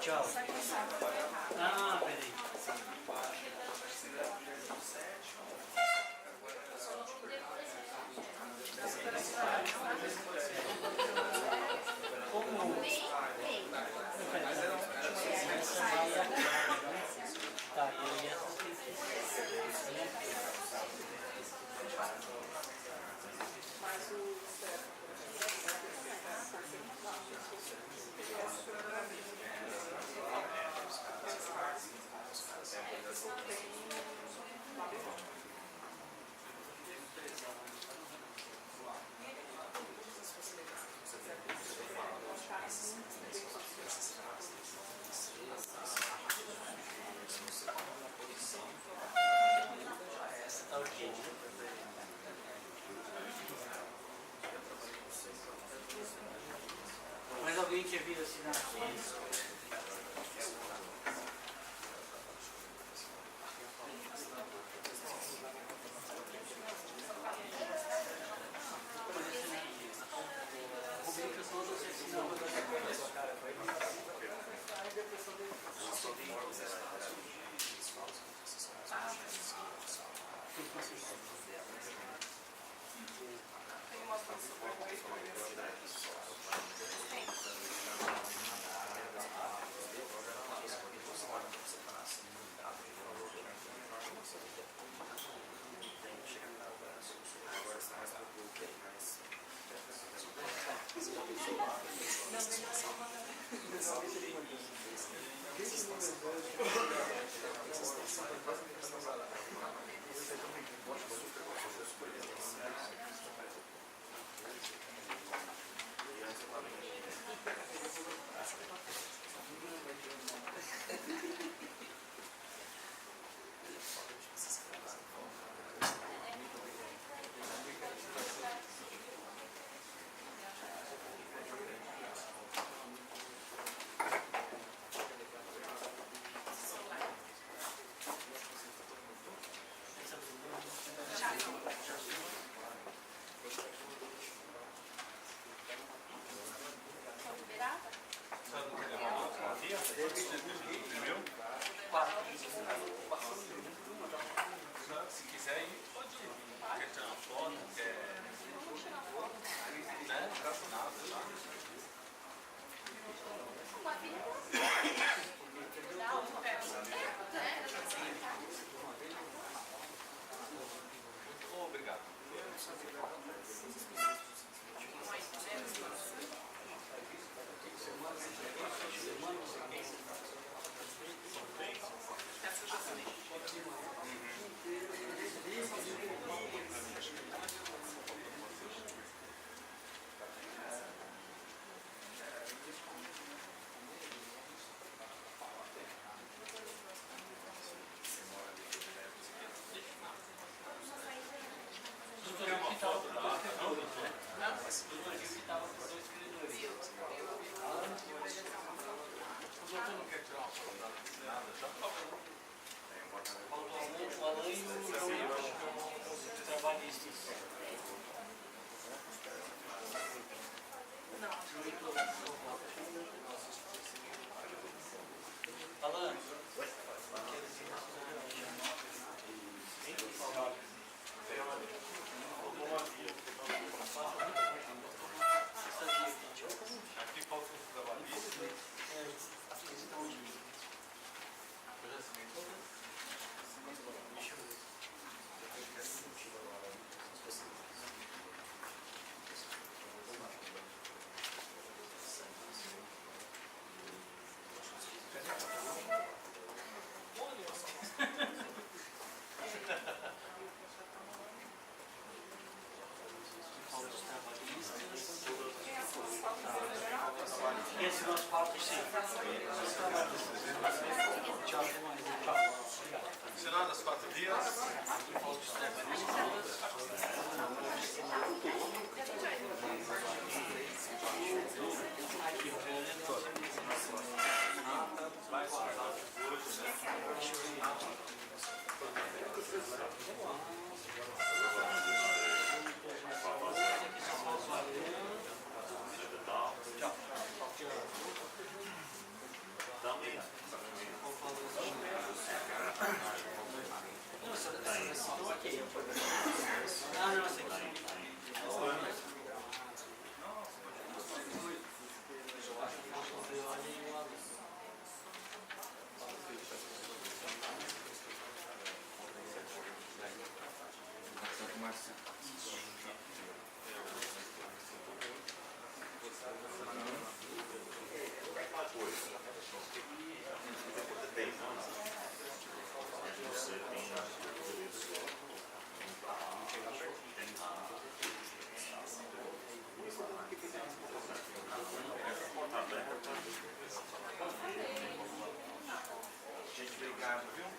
Tchau. Ah, peraí. Tá, e essa tem que mas alguém quer vir assinar aqui? Se quiser ir, pode ir. Quer tirar uma foto, quer. Né? Obrigado. Alan, aqui falta os trabalhistas. esse nosso papo, sim. Tchau, até mais. Ensinado as 4 vias. Tchau.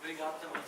Obrigado também.